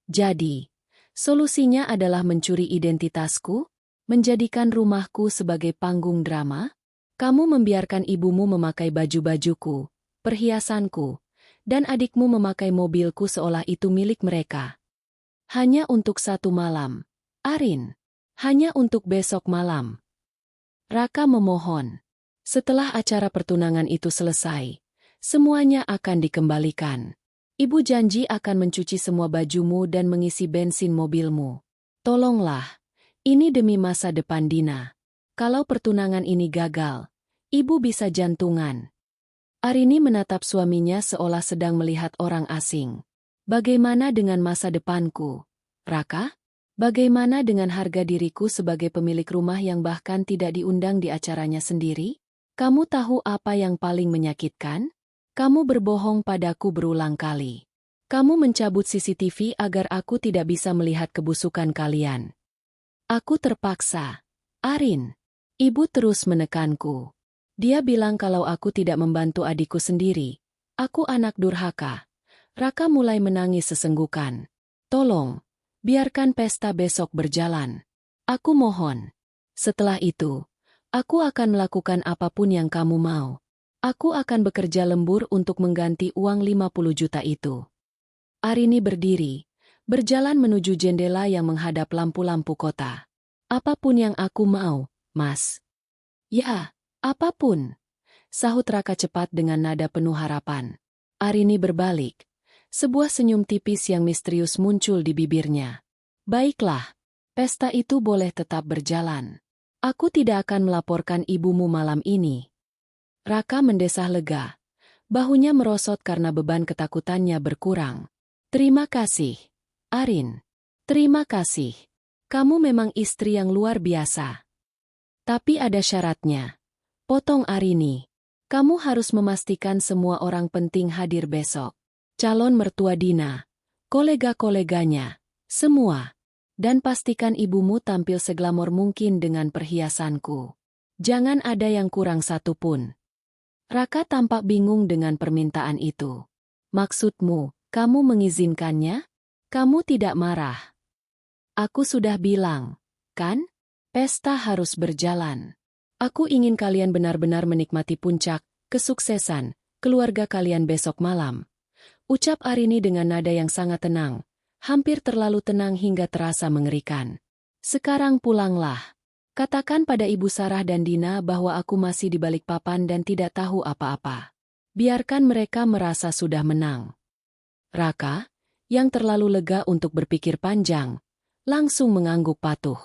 Speaker 1: "Jadi, solusinya adalah mencuri identitasku? Menjadikan rumahku sebagai panggung drama? Kamu membiarkan ibumu memakai baju-bajuku, perhiasanku, dan adikmu memakai mobilku seolah itu milik mereka. Hanya untuk satu malam. Arin, hanya untuk besok malam." Raka memohon. Setelah acara pertunangan itu selesai, semuanya akan dikembalikan. Ibu janji akan mencuci semua bajumu dan mengisi bensin mobilmu. Tolonglah, ini demi masa depan Dina. Kalau pertunangan ini gagal, Ibu bisa jantungan. Arini menatap suaminya seolah sedang melihat orang asing. "Bagaimana dengan masa depanku, Raka? Bagaimana dengan harga diriku sebagai pemilik rumah yang bahkan tidak diundang di acaranya sendiri? Kamu tahu apa yang paling menyakitkan? Kamu berbohong padaku berulang kali. Kamu mencabut CCTV agar aku tidak bisa melihat kebusukan kalian. Aku terpaksa. Arin." Ibu terus menekanku. Dia bilang kalau aku tidak membantu adikku sendiri. Aku anak durhaka. Raka mulai menangis sesenggukan. Tolong, biarkan pesta besok berjalan. Aku mohon. Setelah itu, aku akan melakukan apapun yang kamu mau. Aku akan bekerja lembur untuk mengganti uang 50 juta itu. Arini berdiri, berjalan menuju jendela yang menghadap lampu-lampu kota. Apapun yang aku mau, Mas. Ya, apapun. Sahut Raka cepat dengan nada penuh harapan. Arini berbalik. Sebuah senyum tipis yang misterius muncul di bibirnya. Baiklah, pesta itu boleh tetap berjalan. Aku tidak akan melaporkan ibumu malam ini. Raka mendesah lega. Bahunya merosot karena beban ketakutannya berkurang. Terima kasih, Arin. Terima kasih. Kamu memang istri yang luar biasa. Tapi ada syaratnya. Potong Arini. Kamu harus memastikan semua orang penting hadir besok. Calon mertua Dina, kolega-koleganya, semua. Dan pastikan ibumu tampil seglamor mungkin dengan perhiasanku. Jangan ada yang kurang satu pun. Raka tampak bingung dengan permintaan itu. Maksudmu, kamu mengizinkannya? Kamu tidak marah? Aku sudah bilang, kan? Pesta harus berjalan. Aku ingin kalian benar-benar menikmati puncak, kesuksesan, keluarga kalian besok malam. Ucap Arini dengan nada yang sangat tenang, hampir terlalu tenang hingga terasa mengerikan. Sekarang pulanglah. Katakan pada Ibu Sarah dan Dina bahwa aku masih di balik papan dan tidak tahu apa-apa. Biarkan mereka merasa sudah menang. Raka, yang terlalu lega untuk berpikir panjang, langsung mengangguk patuh.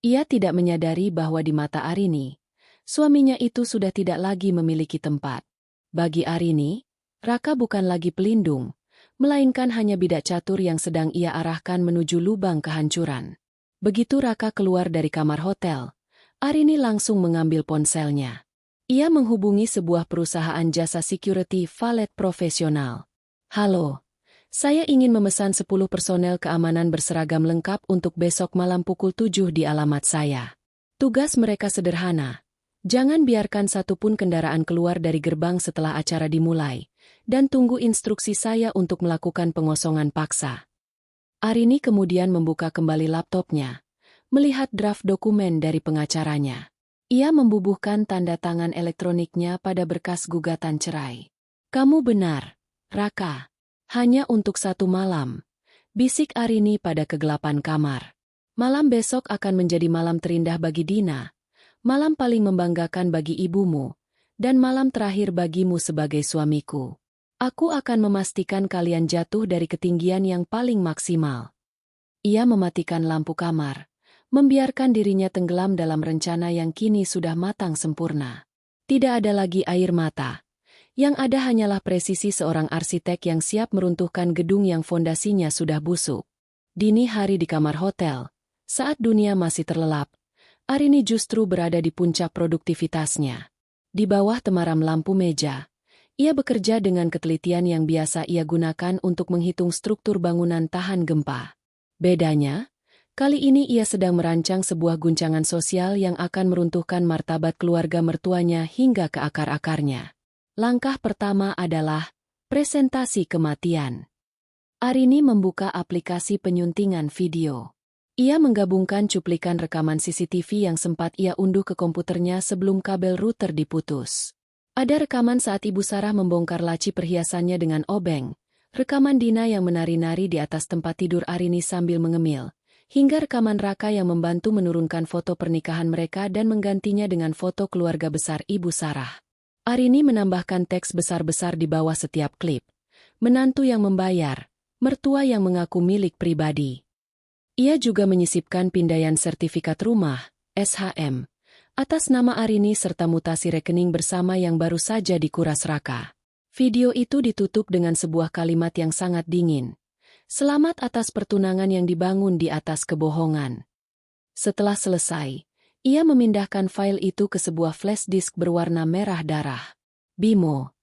Speaker 1: Ia tidak menyadari bahwa di mata Arini, suaminya itu sudah tidak lagi memiliki tempat. Bagi Arini, Raka bukan lagi pelindung, melainkan hanya bidak catur yang sedang ia arahkan menuju lubang kehancuran. Begitu Raka keluar dari kamar hotel, Arini langsung mengambil ponselnya. Ia menghubungi sebuah perusahaan jasa security valet profesional. Halo, saya ingin memesan 10 personel keamanan berseragam lengkap untuk besok malam pukul 7 di alamat saya. Tugas mereka sederhana. Jangan biarkan satupun kendaraan keluar dari gerbang setelah acara dimulai. Dan tunggu instruksi saya untuk melakukan pengosongan paksa. Arini kemudian membuka kembali laptopnya, melihat draft dokumen dari pengacaranya. Ia membubuhkan tanda tangan elektroniknya pada berkas gugatan cerai. Kamu benar, Raka. Hanya untuk 1 malam, bisik Arini pada kegelapan kamar. Malam besok akan menjadi malam terindah bagi Dina, malam paling membanggakan bagi ibumu, dan malam terakhir bagimu sebagai suamiku. Aku akan memastikan kalian jatuh dari ketinggian yang paling maksimal. Ia mematikan lampu kamar, membiarkan dirinya tenggelam dalam rencana yang kini sudah matang sempurna. Tidak ada lagi air mata. Yang ada hanyalah presisi seorang arsitek yang siap meruntuhkan gedung yang fondasinya sudah busuk. Dini hari di kamar hotel, saat dunia masih terlelap, Arini justru berada di puncak produktivitasnya. Di bawah temaram lampu meja, ia bekerja dengan ketelitian yang biasa ia gunakan untuk menghitung struktur bangunan tahan gempa. Bedanya, kali ini ia sedang merancang sebuah guncangan sosial yang akan meruntuhkan martabat keluarga mertuanya hingga ke akar-akarnya. Langkah pertama adalah presentasi kematian. Arini membuka aplikasi penyuntingan video. Ia menggabungkan cuplikan rekaman CCTV yang sempat ia unduh ke komputernya sebelum kabel router diputus. Ada rekaman saat Ibu Sarah membongkar laci perhiasannya dengan obeng, rekaman Dina yang menari-nari di atas tempat tidur Arini sambil mengemil, hingga rekaman Raka yang membantu menurunkan foto pernikahan mereka dan menggantinya dengan foto keluarga besar Ibu Sarah. Arini menambahkan teks besar-besar di bawah setiap klip. Menantu yang membayar, mertua yang mengaku milik pribadi. Ia juga menyisipkan pindaian sertifikat rumah, SHM, atas nama Arini serta mutasi rekening bersama yang baru saja dikuras Raka. Video itu ditutup dengan sebuah kalimat yang sangat dingin. Selamat atas pertunangan yang dibangun di atas kebohongan. Setelah selesai, ia memindahkan file itu ke sebuah flash disk berwarna merah darah. Bimo.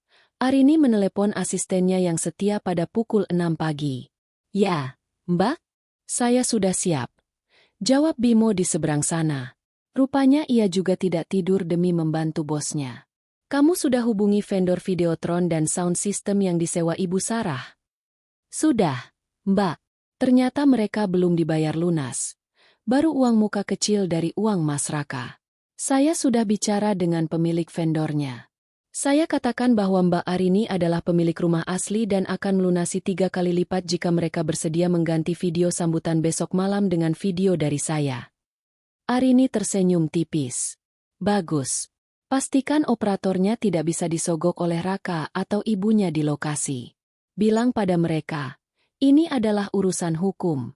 Speaker 1: Arini menelepon asistennya yang setia pada pukul 6 pagi. Ya, Mbak? Saya sudah siap. Jawab Bimo di seberang sana. Rupanya ia juga tidak tidur demi membantu bosnya. Kamu sudah hubungi vendor Videotron dan sound system yang disewa Ibu Sarah? Sudah, Mbak. Ternyata mereka belum dibayar lunas. Baru uang muka kecil dari uang Mas Raka. Saya sudah bicara dengan pemilik vendornya. Saya katakan bahwa Mbak Arini adalah pemilik rumah asli dan akan melunasi 3 kali lipat jika mereka bersedia mengganti video sambutan besok malam dengan video dari saya. Arini tersenyum tipis. Bagus. Pastikan operatornya tidak bisa disogok oleh Raka atau ibunya di lokasi. Bilang pada mereka, ini adalah urusan hukum.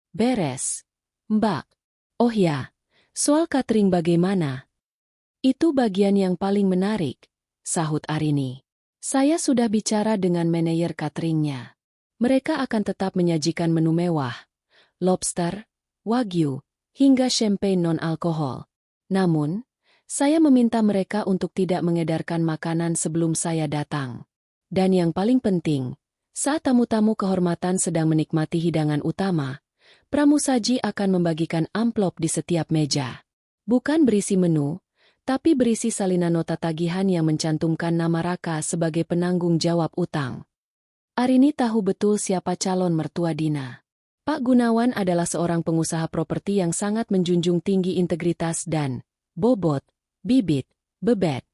Speaker 1: Beres. Mbak. Oh ya, soal catering bagaimana? Itu bagian yang paling menarik, sahut Arini. Saya sudah bicara dengan manajer cateringnya. Mereka akan tetap menyajikan menu mewah, lobster, wagyu, hingga champagne non-alkohol. Namun, saya meminta mereka untuk tidak mengedarkan makanan sebelum saya datang. Dan yang paling penting, saat tamu-tamu kehormatan sedang menikmati hidangan utama, pramusaji akan membagikan amplop di setiap meja. Bukan berisi menu, tapi berisi salinan nota tagihan yang mencantumkan nama Raka sebagai penanggung jawab utang. Arini tahu betul siapa calon mertua Dina. Pak Gunawan adalah seorang pengusaha properti yang sangat menjunjung tinggi integritas dan bobot, bibit, bebet.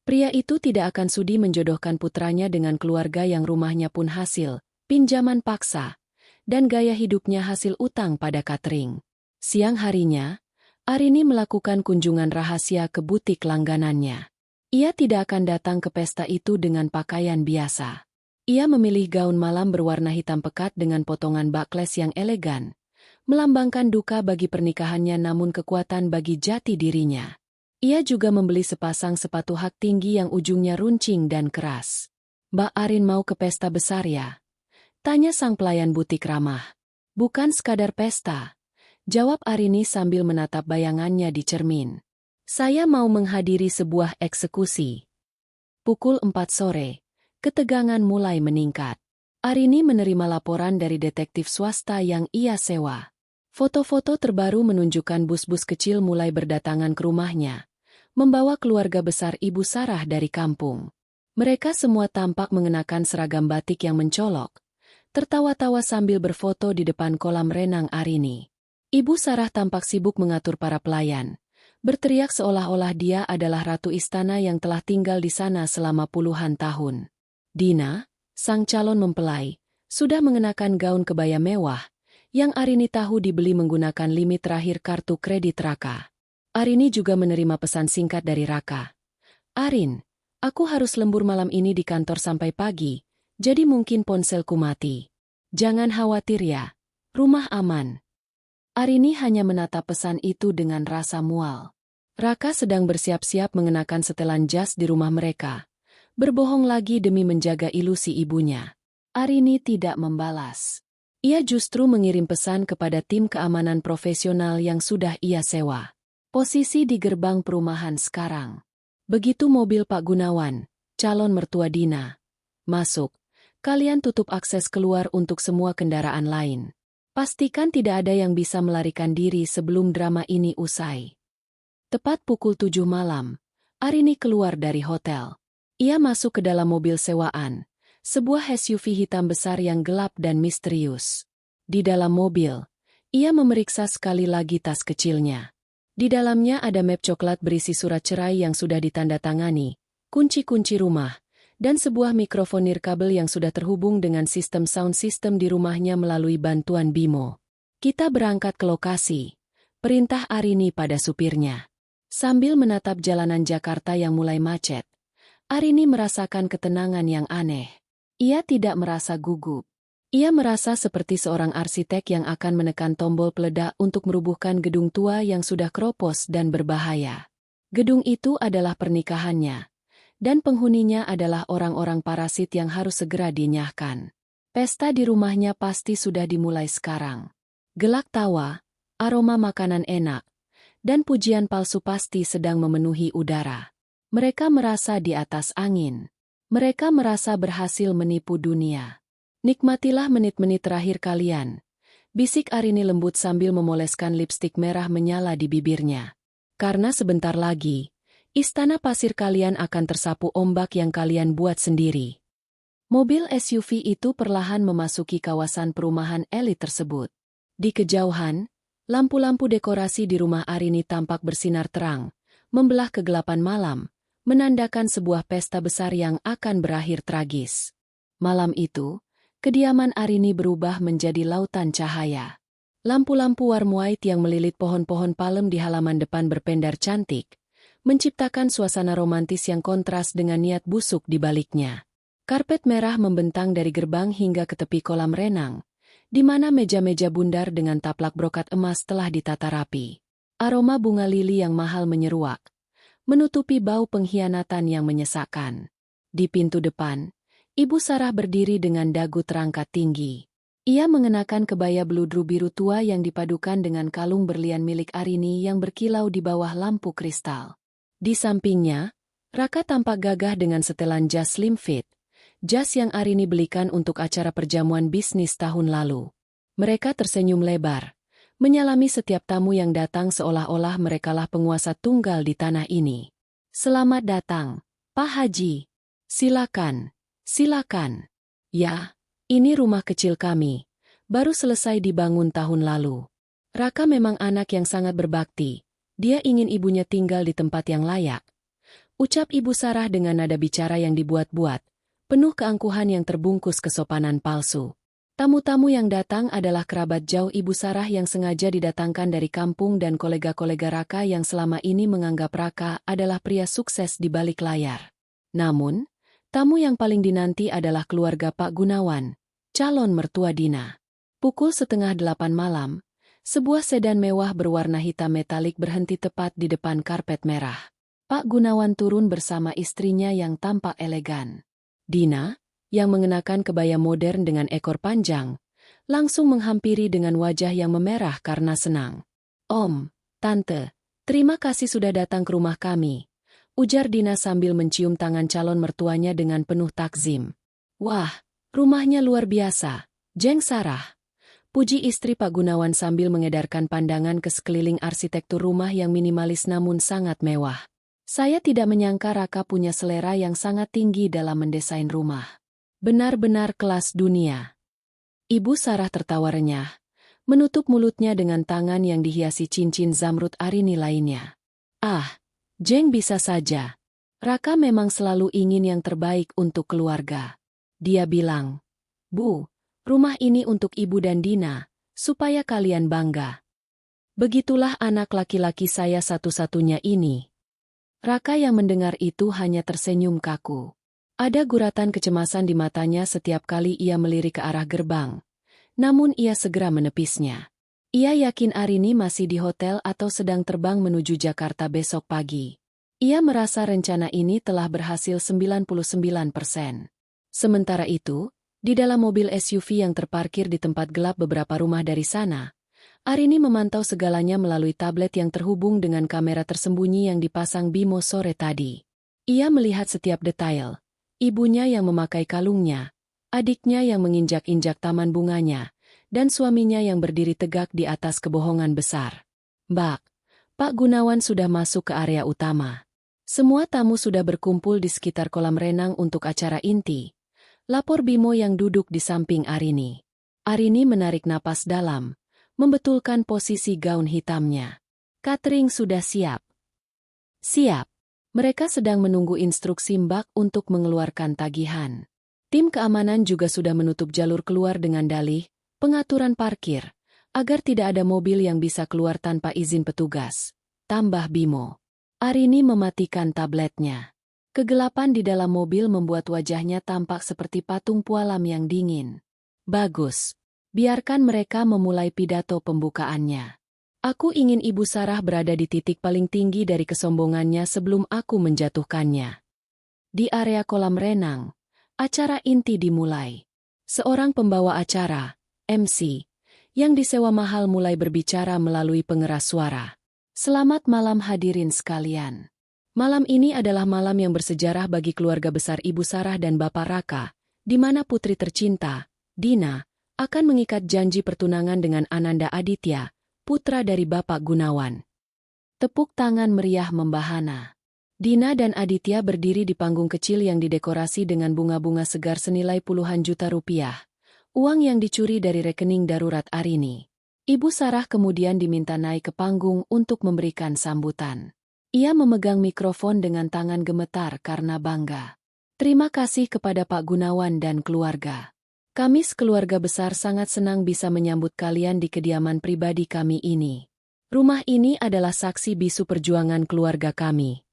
Speaker 1: Pria itu tidak akan sudi menjodohkan putranya dengan keluarga yang rumahnya pun hasil pinjaman paksa, dan gaya hidupnya hasil utang pada catering. Siang harinya, Arini melakukan kunjungan rahasia ke butik langganannya. Ia tidak akan datang ke pesta itu dengan pakaian biasa. Ia memilih gaun malam berwarna hitam pekat dengan potongan bakles yang elegan, melambangkan duka bagi pernikahannya namun kekuatan bagi jati dirinya. Ia juga membeli sepasang sepatu hak tinggi yang ujungnya runcing dan keras. Mbak Arin mau ke pesta besar ya? Tanya sang pelayan butik ramah. Bukan sekadar pesta, jawab Arini sambil menatap bayangannya di cermin. Saya mau menghadiri sebuah eksekusi. Pukul 4 sore, ketegangan mulai meningkat. Arini menerima laporan dari detektif swasta yang ia sewa. Foto-foto terbaru menunjukkan bus-bus kecil mulai berdatangan ke rumahnya, membawa keluarga besar Ibu Sarah dari kampung. Mereka semua tampak mengenakan seragam batik yang mencolok, tertawa-tawa sambil berfoto di depan kolam renang Arini. Ibu Sarah tampak sibuk mengatur para pelayan, berteriak seolah-olah dia adalah ratu istana yang telah tinggal di sana selama puluhan tahun. Dina, sang calon mempelai, sudah mengenakan gaun kebaya mewah, yang Arini tahu dibeli menggunakan limit terakhir kartu kredit Raka. Arini juga menerima pesan singkat dari Raka. Arin, aku harus lembur malam ini di kantor sampai pagi, jadi mungkin ponselku mati. Jangan khawatir ya, rumah aman. Arini hanya menatap pesan itu dengan rasa mual. Raka sedang bersiap-siap mengenakan setelan jas di rumah mereka, berbohong lagi demi menjaga ilusi ibunya. Arini tidak membalas. Ia justru mengirim pesan kepada tim keamanan profesional yang sudah ia sewa. Posisi di gerbang perumahan sekarang. Begitu mobil Pak Gunawan, calon mertua Dina, masuk, kalian tutup akses keluar untuk semua kendaraan lain. Pastikan tidak ada yang bisa melarikan diri sebelum drama ini usai. Tepat pukul 7 malam, Arini keluar dari hotel. Ia masuk ke dalam mobil sewaan, sebuah SUV hitam besar yang gelap dan misterius. Di dalam mobil, ia memeriksa sekali lagi tas kecilnya. Di dalamnya ada map coklat berisi surat cerai yang sudah ditandatangani, kunci-kunci rumah, dan sebuah mikrofon nirkabel yang sudah terhubung dengan sistem sound system di rumahnya melalui bantuan BIMO. Kita berangkat ke lokasi, perintah Arini pada supirnya. Sambil menatap jalanan Jakarta yang mulai macet, Arini merasakan ketenangan yang aneh. Ia tidak merasa gugup. Ia merasa seperti seorang arsitek yang akan menekan tombol peledak untuk merubuhkan gedung tua yang sudah keropos dan berbahaya. Gedung itu adalah pernikahannya, dan penghuninya adalah orang-orang parasit yang harus segera dinyahkan. Pesta di rumahnya pasti sudah dimulai sekarang. Gelak tawa, aroma makanan enak, dan pujian palsu pasti sedang memenuhi udara. Mereka merasa di atas angin. Mereka merasa berhasil menipu dunia. Nikmatilah menit-menit terakhir kalian, bisik Arini lembut sambil memoleskan lipstik merah menyala di bibirnya. Karena sebentar lagi, Istana pasir kalian akan tersapu ombak yang kalian buat sendiri. Mobil SUV itu perlahan memasuki kawasan perumahan elit tersebut. Di kejauhan, lampu-lampu dekorasi di rumah Arini tampak bersinar terang, membelah kegelapan malam, menandakan sebuah pesta besar yang akan berakhir tragis. Malam itu, kediaman Arini berubah menjadi lautan cahaya. Lampu-lampu warm white yang melilit pohon-pohon palem di halaman depan berpendar cantik, menciptakan suasana romantis yang kontras dengan niat busuk di baliknya. Karpet merah membentang dari gerbang hingga ke tepi kolam renang, di mana meja-meja bundar dengan taplak brokat emas telah ditata rapi. Aroma bunga lili yang mahal menyeruak, menutupi bau pengkhianatan yang menyesakkan. Di pintu depan, Ibu Sarah berdiri dengan dagu terangkat tinggi. Ia mengenakan kebaya bludru biru tua yang dipadukan dengan kalung berlian milik Arini yang berkilau di bawah lampu kristal. Di sampingnya, Raka tampak gagah dengan setelan jas slim fit, jas yang Arini belikan untuk acara perjamuan bisnis tahun lalu. Mereka tersenyum lebar, menyalami setiap tamu yang datang seolah-olah merekalah penguasa tunggal di tanah ini. "Selamat datang, Pak Haji. Silakan, silakan. Ya, ini rumah kecil kami, baru selesai dibangun tahun lalu." Raka memang anak yang sangat berbakti. Dia ingin ibunya tinggal di tempat yang layak. Ucap Ibu Sarah dengan nada bicara yang dibuat-buat, penuh keangkuhan yang terbungkus kesopanan palsu. Tamu-tamu yang datang adalah kerabat jauh Ibu Sarah yang sengaja didatangkan dari kampung dan kolega-kolega Raka yang selama ini menganggap Raka adalah pria sukses di balik layar. Namun, tamu yang paling dinanti adalah keluarga Pak Gunawan, calon mertua Dina. Pukul 7:30 malam, sebuah sedan mewah berwarna hitam metalik berhenti tepat di depan karpet merah. Pak Gunawan turun bersama istrinya yang tampak elegan. Dina, yang mengenakan kebaya modern dengan ekor panjang, langsung menghampiri dengan wajah yang memerah karena senang. "Om, Tante, terima kasih sudah datang ke rumah kami," ujar Dina sambil mencium tangan calon mertuanya dengan penuh takzim. "Wah, rumahnya luar biasa, Jeng Sarah," puji istri Pak Gunawan sambil mengedarkan pandangan ke sekeliling arsitektur rumah yang minimalis namun sangat mewah. "Saya tidak menyangka Raka punya selera yang sangat tinggi dalam mendesain rumah. Benar-benar kelas dunia." Ibu Sarah tertawa renyah, menutup mulutnya dengan tangan yang dihiasi cincin zamrud Arini lainnya. "Ah, Jeng bisa saja. Raka memang selalu ingin yang terbaik untuk keluarga." Dia bilang, "Bu, rumah ini untuk Ibu dan Dina, supaya kalian bangga. Begitulah anak laki-laki saya satu-satunya ini." Raka yang mendengar itu hanya tersenyum kaku. Ada guratan kecemasan di matanya setiap kali ia melirik ke arah gerbang. Namun ia segera menepisnya. Ia yakin Arini masih di hotel atau sedang terbang menuju Jakarta besok pagi. Ia merasa rencana ini telah berhasil 99%. Sementara itu, di dalam mobil SUV yang terparkir di tempat gelap beberapa rumah dari sana, Arini memantau segalanya melalui tablet yang terhubung dengan kamera tersembunyi yang dipasang Bimo sore tadi. Ia melihat setiap detail. Ibunya yang memakai kalungnya, adiknya yang menginjak-injak taman bunganya, dan suaminya yang berdiri tegak di atas kebohongan besar. "Mbak, Pak Gunawan sudah masuk ke area utama. Semua tamu sudah berkumpul di sekitar kolam renang untuk acara inti," lapor Bimo yang duduk di samping Arini. Arini menarik napas dalam, membetulkan posisi gaun hitamnya. "Catering sudah siap." "Siap. Mereka sedang menunggu instruksi Mbak untuk mengeluarkan tagihan. Tim keamanan juga sudah menutup jalur keluar dengan dalih pengaturan parkir, agar tidak ada mobil yang bisa keluar tanpa izin petugas," tambah Bimo. Arini mematikan tabletnya. Kegelapan di dalam mobil membuat wajahnya tampak seperti patung pualam yang dingin. "Bagus. Biarkan mereka memulai pidato pembukaannya. Aku ingin Ibu Sarah berada di titik paling tinggi dari kesombongannya sebelum aku menjatuhkannya." Di area kolam renang, acara inti dimulai. Seorang pembawa acara, MC, yang disewa mahal mulai berbicara melalui pengeras suara. "Selamat malam hadirin sekalian. Malam ini adalah malam yang bersejarah bagi keluarga besar Ibu Sarah dan Bapak Raka, di mana putri tercinta, Dina, akan mengikat janji pertunangan dengan Ananda Aditya, putra dari Bapak Gunawan." Tepuk tangan meriah membahana. Dina dan Aditya berdiri di panggung kecil yang didekorasi dengan bunga-bunga segar senilai puluhan juta rupiah. Uang yang dicuri dari rekening darurat Arini. Ibu Sarah kemudian diminta naik ke panggung untuk memberikan sambutan. Ia memegang mikrofon dengan tangan gemetar karena bangga. Terima kasih kepada Pak Gunawan dan keluarga. Kami sekeluarga besar sangat senang bisa menyambut kalian di kediaman pribadi kami ini. Rumah ini adalah saksi bisu perjuangan keluarga kami.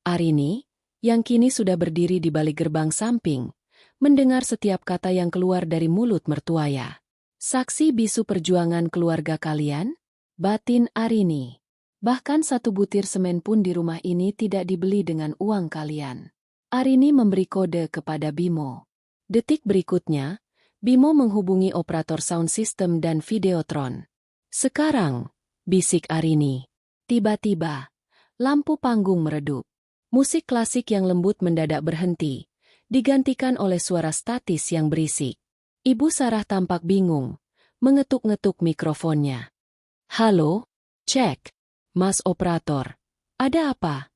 Speaker 1: Arini, yang kini sudah berdiri di balik gerbang samping, mendengar setiap kata yang keluar dari mulut mertuaya. Saksi bisu perjuangan keluarga kalian? Batin Arini. Bahkan satu butir semen pun di rumah ini tidak dibeli dengan uang kalian. Arini memberi kode kepada Bimo. Detik berikutnya, Bimo menghubungi operator sound system dan Videotron. Sekarang, bisik Arini. Tiba-tiba, lampu panggung meredup. Musik klasik yang lembut mendadak berhenti, digantikan oleh suara statis yang berisik. Ibu Sarah tampak bingung, mengetuk-ngetuk mikrofonnya. Halo? Cek. Mas operator. Ada apa?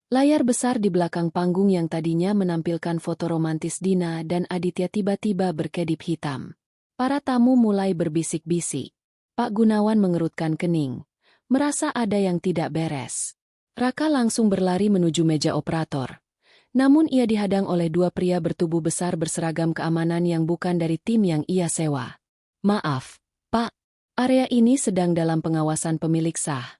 Speaker 1: Layar besar di belakang panggung yang tadinya menampilkan foto romantis Dina dan Aditya tiba-tiba berkedip hitam. Para tamu mulai berbisik-bisik. Pak Gunawan mengerutkan kening, merasa ada yang tidak beres. Raka langsung berlari menuju meja operator. Namun ia dihadang oleh dua pria bertubuh besar berseragam keamanan yang bukan dari tim yang ia sewa. Maaf, Pak. Area ini sedang dalam pengawasan pemilik sah.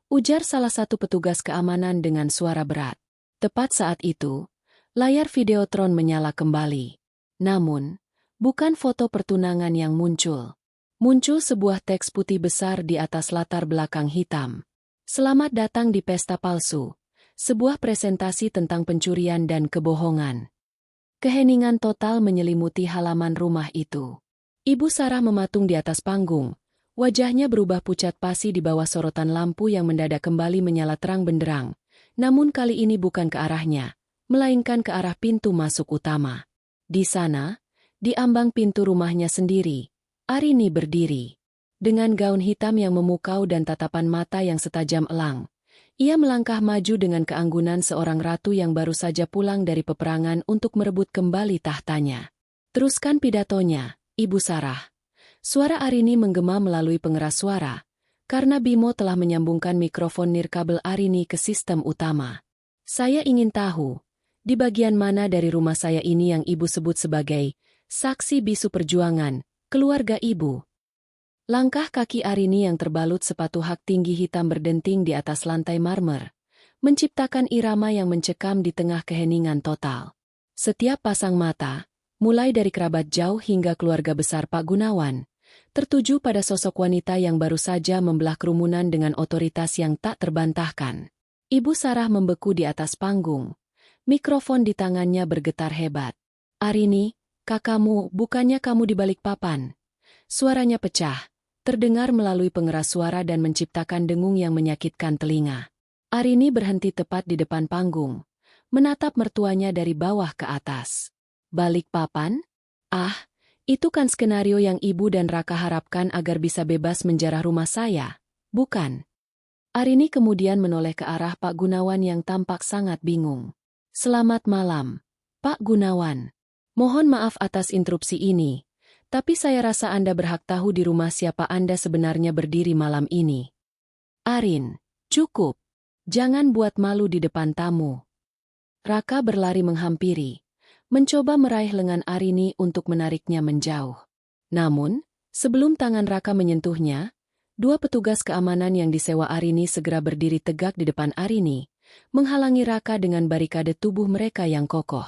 Speaker 1: Ujar salah satu petugas keamanan dengan suara berat. Tepat saat itu, layar Videotron menyala kembali. Namun, bukan foto pertunangan yang muncul. Muncul sebuah teks putih besar di atas latar belakang hitam. Selamat datang di pesta palsu, sebuah presentasi tentang pencurian dan kebohongan. Keheningan total menyelimuti halaman rumah itu. Ibu Sarah mematung di atas panggung, wajahnya berubah pucat pasi di bawah sorotan lampu yang mendadak kembali menyala terang benderang, namun kali ini bukan ke arahnya, melainkan ke arah pintu masuk utama. Di sana, di ambang pintu rumahnya sendiri, Arini berdiri. Dengan gaun hitam yang memukau dan tatapan mata yang setajam elang, ia melangkah maju dengan keanggunan seorang ratu yang baru saja pulang dari peperangan untuk merebut kembali tahtanya. Teruskan pidatonya, Ibu Sarah. Suara Arini menggema melalui pengeras suara, karena Bimo telah menyambungkan mikrofon nirkabel Arini ke sistem utama. Saya ingin tahu, di bagian mana dari rumah saya ini yang Ibu sebut sebagai saksi bisu perjuangan, keluarga Ibu. Langkah kaki Arini yang terbalut sepatu hak tinggi hitam berdenting di atas lantai marmer, menciptakan irama yang mencekam di tengah keheningan total. Setiap pasang mata, mulai dari kerabat jauh hingga keluarga besar Pak Gunawan, tertuju pada sosok wanita yang baru saja membelah kerumunan dengan otoritas yang tak terbantahkan. Ibu Sarah membeku di atas panggung. Mikrofon di tangannya bergetar hebat. Arini, kakakmu, bukannya kamu di balik papan? Suaranya pecah, terdengar melalui pengeras suara dan menciptakan dengung yang menyakitkan telinga. Arini berhenti tepat di depan panggung, menatap mertuanya dari bawah ke atas. Balik papan? Ah, itu kan skenario yang Ibu dan Raka harapkan agar bisa bebas menjarah rumah saya, bukan? Arini kemudian menoleh ke arah Pak Gunawan yang tampak sangat bingung. Selamat malam, Pak Gunawan. Mohon maaf atas interupsi ini, tapi saya rasa Anda berhak tahu di rumah siapa Anda sebenarnya berdiri malam ini. Arin, cukup. Jangan buat malu di depan tamu. Raka berlari menghampiri, mencoba meraih lengan Arini untuk menariknya menjauh. Namun, sebelum tangan Raka menyentuhnya, dua petugas keamanan yang disewa Arini segera berdiri tegak di depan Arini, menghalangi Raka dengan barikade tubuh mereka yang kokoh.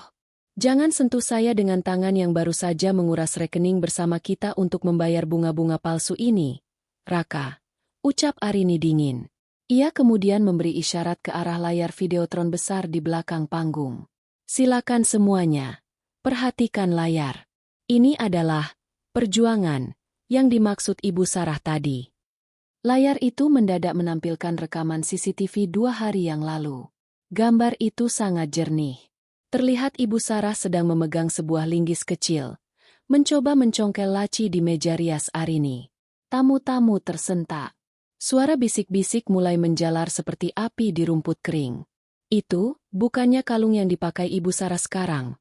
Speaker 1: Jangan sentuh saya dengan tangan yang baru saja menguras rekening bersama kita untuk membayar bunga-bunga palsu ini, Raka, ucap Arini dingin. Ia kemudian memberi isyarat ke arah layar Videotron besar di belakang panggung. Silakan semuanya, perhatikan layar. Ini adalah perjuangan yang dimaksud Ibu Sarah tadi. Layar itu mendadak menampilkan rekaman CCTV 2 hari yang lalu. Gambar itu sangat jernih. Terlihat Ibu Sarah sedang memegang sebuah linggis kecil, mencoba mencongkel laci di meja rias Arini. Tamu-tamu tersentak. Suara bisik-bisik mulai menjalar seperti api di rumput kering. Itu, bukannya kalung yang dipakai Ibu Sarah sekarang?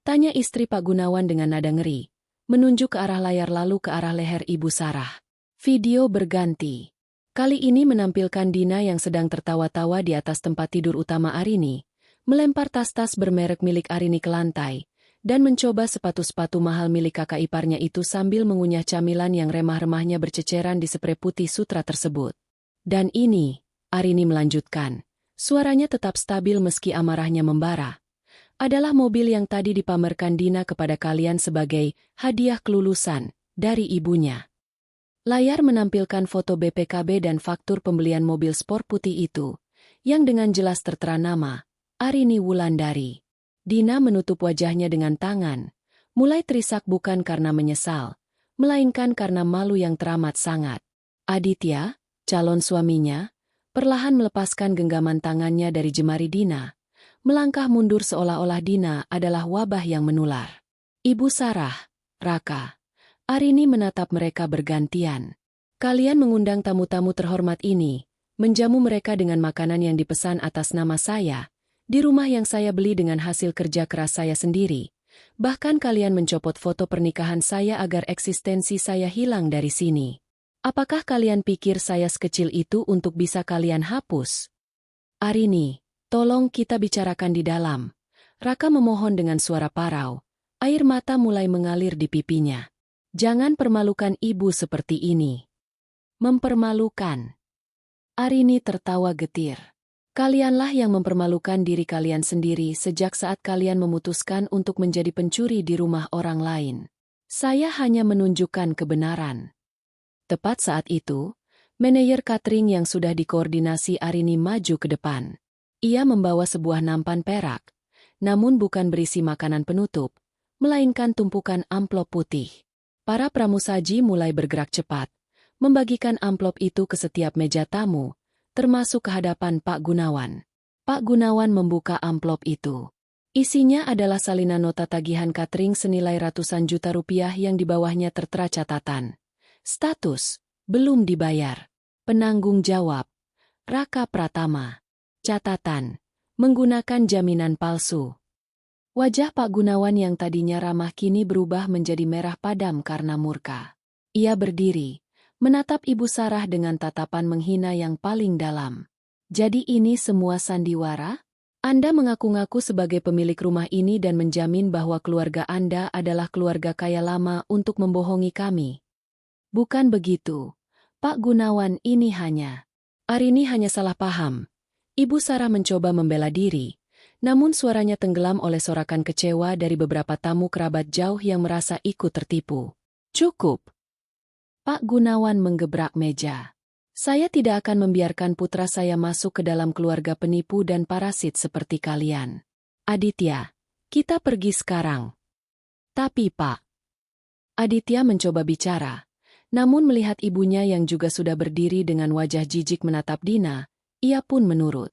Speaker 1: Tanya istri Pak Gunawan dengan nada ngeri, menunjuk ke arah layar lalu ke arah leher Ibu Sarah. Video berganti. Kali ini menampilkan Dina yang sedang tertawa-tawa di atas tempat tidur utama Arini, melempar tas-tas bermerek milik Arini ke lantai, dan mencoba sepatu-sepatu mahal milik kakak iparnya itu sambil mengunyah camilan yang remah-remahnya berceceran di sprei putih sutra tersebut. Dan ini, Arini melanjutkan, suaranya tetap stabil meski amarahnya membara, adalah mobil yang tadi dipamerkan Dina kepada kalian sebagai hadiah kelulusan dari ibunya. Layar menampilkan foto BPKB dan faktur pembelian mobil sport putih itu, yang dengan jelas tertera nama Arini Wulandari. Dina menutup wajahnya dengan tangan, mulai terisak bukan karena menyesal, melainkan karena malu yang teramat sangat. Aditya, calon suaminya, perlahan melepaskan genggaman tangannya dari jemari Dina, melangkah mundur seolah-olah Dina adalah wabah yang menular. Ibu Sarah, Raka, Arini menatap mereka bergantian. Kalian mengundang tamu-tamu terhormat ini, menjamu mereka dengan makanan yang dipesan atas nama saya, di rumah yang saya beli dengan hasil kerja keras saya sendiri. Bahkan kalian mencopot foto pernikahan saya agar eksistensi saya hilang dari sini. Apakah kalian pikir saya sekecil itu untuk bisa kalian hapus? Arini, tolong kita bicarakan di dalam. Raka memohon dengan suara parau. Air mata mulai mengalir di pipinya. Jangan permalukan ibu seperti ini. Mempermalukan. Arini tertawa getir. Kalianlah yang mempermalukan diri kalian sendiri sejak saat kalian memutuskan untuk menjadi pencuri di rumah orang lain. Saya hanya menunjukkan kebenaran. Tepat saat itu, manajer catering yang sudah dikoordinasi Arini maju ke depan. Ia membawa sebuah nampan perak, namun bukan berisi makanan penutup, melainkan tumpukan amplop putih. Para pramusaji mulai bergerak cepat, membagikan amplop itu ke setiap meja tamu, termasuk ke hadapan Pak Gunawan. Pak Gunawan membuka amplop itu. Isinya adalah salinan nota tagihan catering senilai ratusan juta rupiah yang di bawahnya tertera catatan. Status, belum dibayar. Penanggung jawab, Raka Pratama. Catatan, menggunakan jaminan palsu. Wajah Pak Gunawan yang tadinya ramah kini berubah menjadi merah padam karena murka. Ia berdiri, menatap Ibu Sarah dengan tatapan menghina yang paling dalam. Jadi ini semua sandiwara? Anda mengaku-ngaku sebagai pemilik rumah ini dan menjamin bahwa keluarga Anda adalah keluarga kaya lama untuk membohongi kami. Bukan begitu, Pak Gunawan, ini hanya. Arini hanya salah paham. Ibu Sarah mencoba membela diri. Namun suaranya tenggelam oleh sorakan kecewa dari beberapa tamu kerabat jauh yang merasa ikut tertipu. Cukup. Pak Gunawan menggebrak meja. Saya tidak akan membiarkan putra saya masuk ke dalam keluarga penipu dan parasit seperti kalian. Aditya, kita pergi sekarang. Tapi Pak. Aditya mencoba bicara. Namun melihat ibunya yang juga sudah berdiri dengan wajah jijik menatap Dina, ia pun menurut.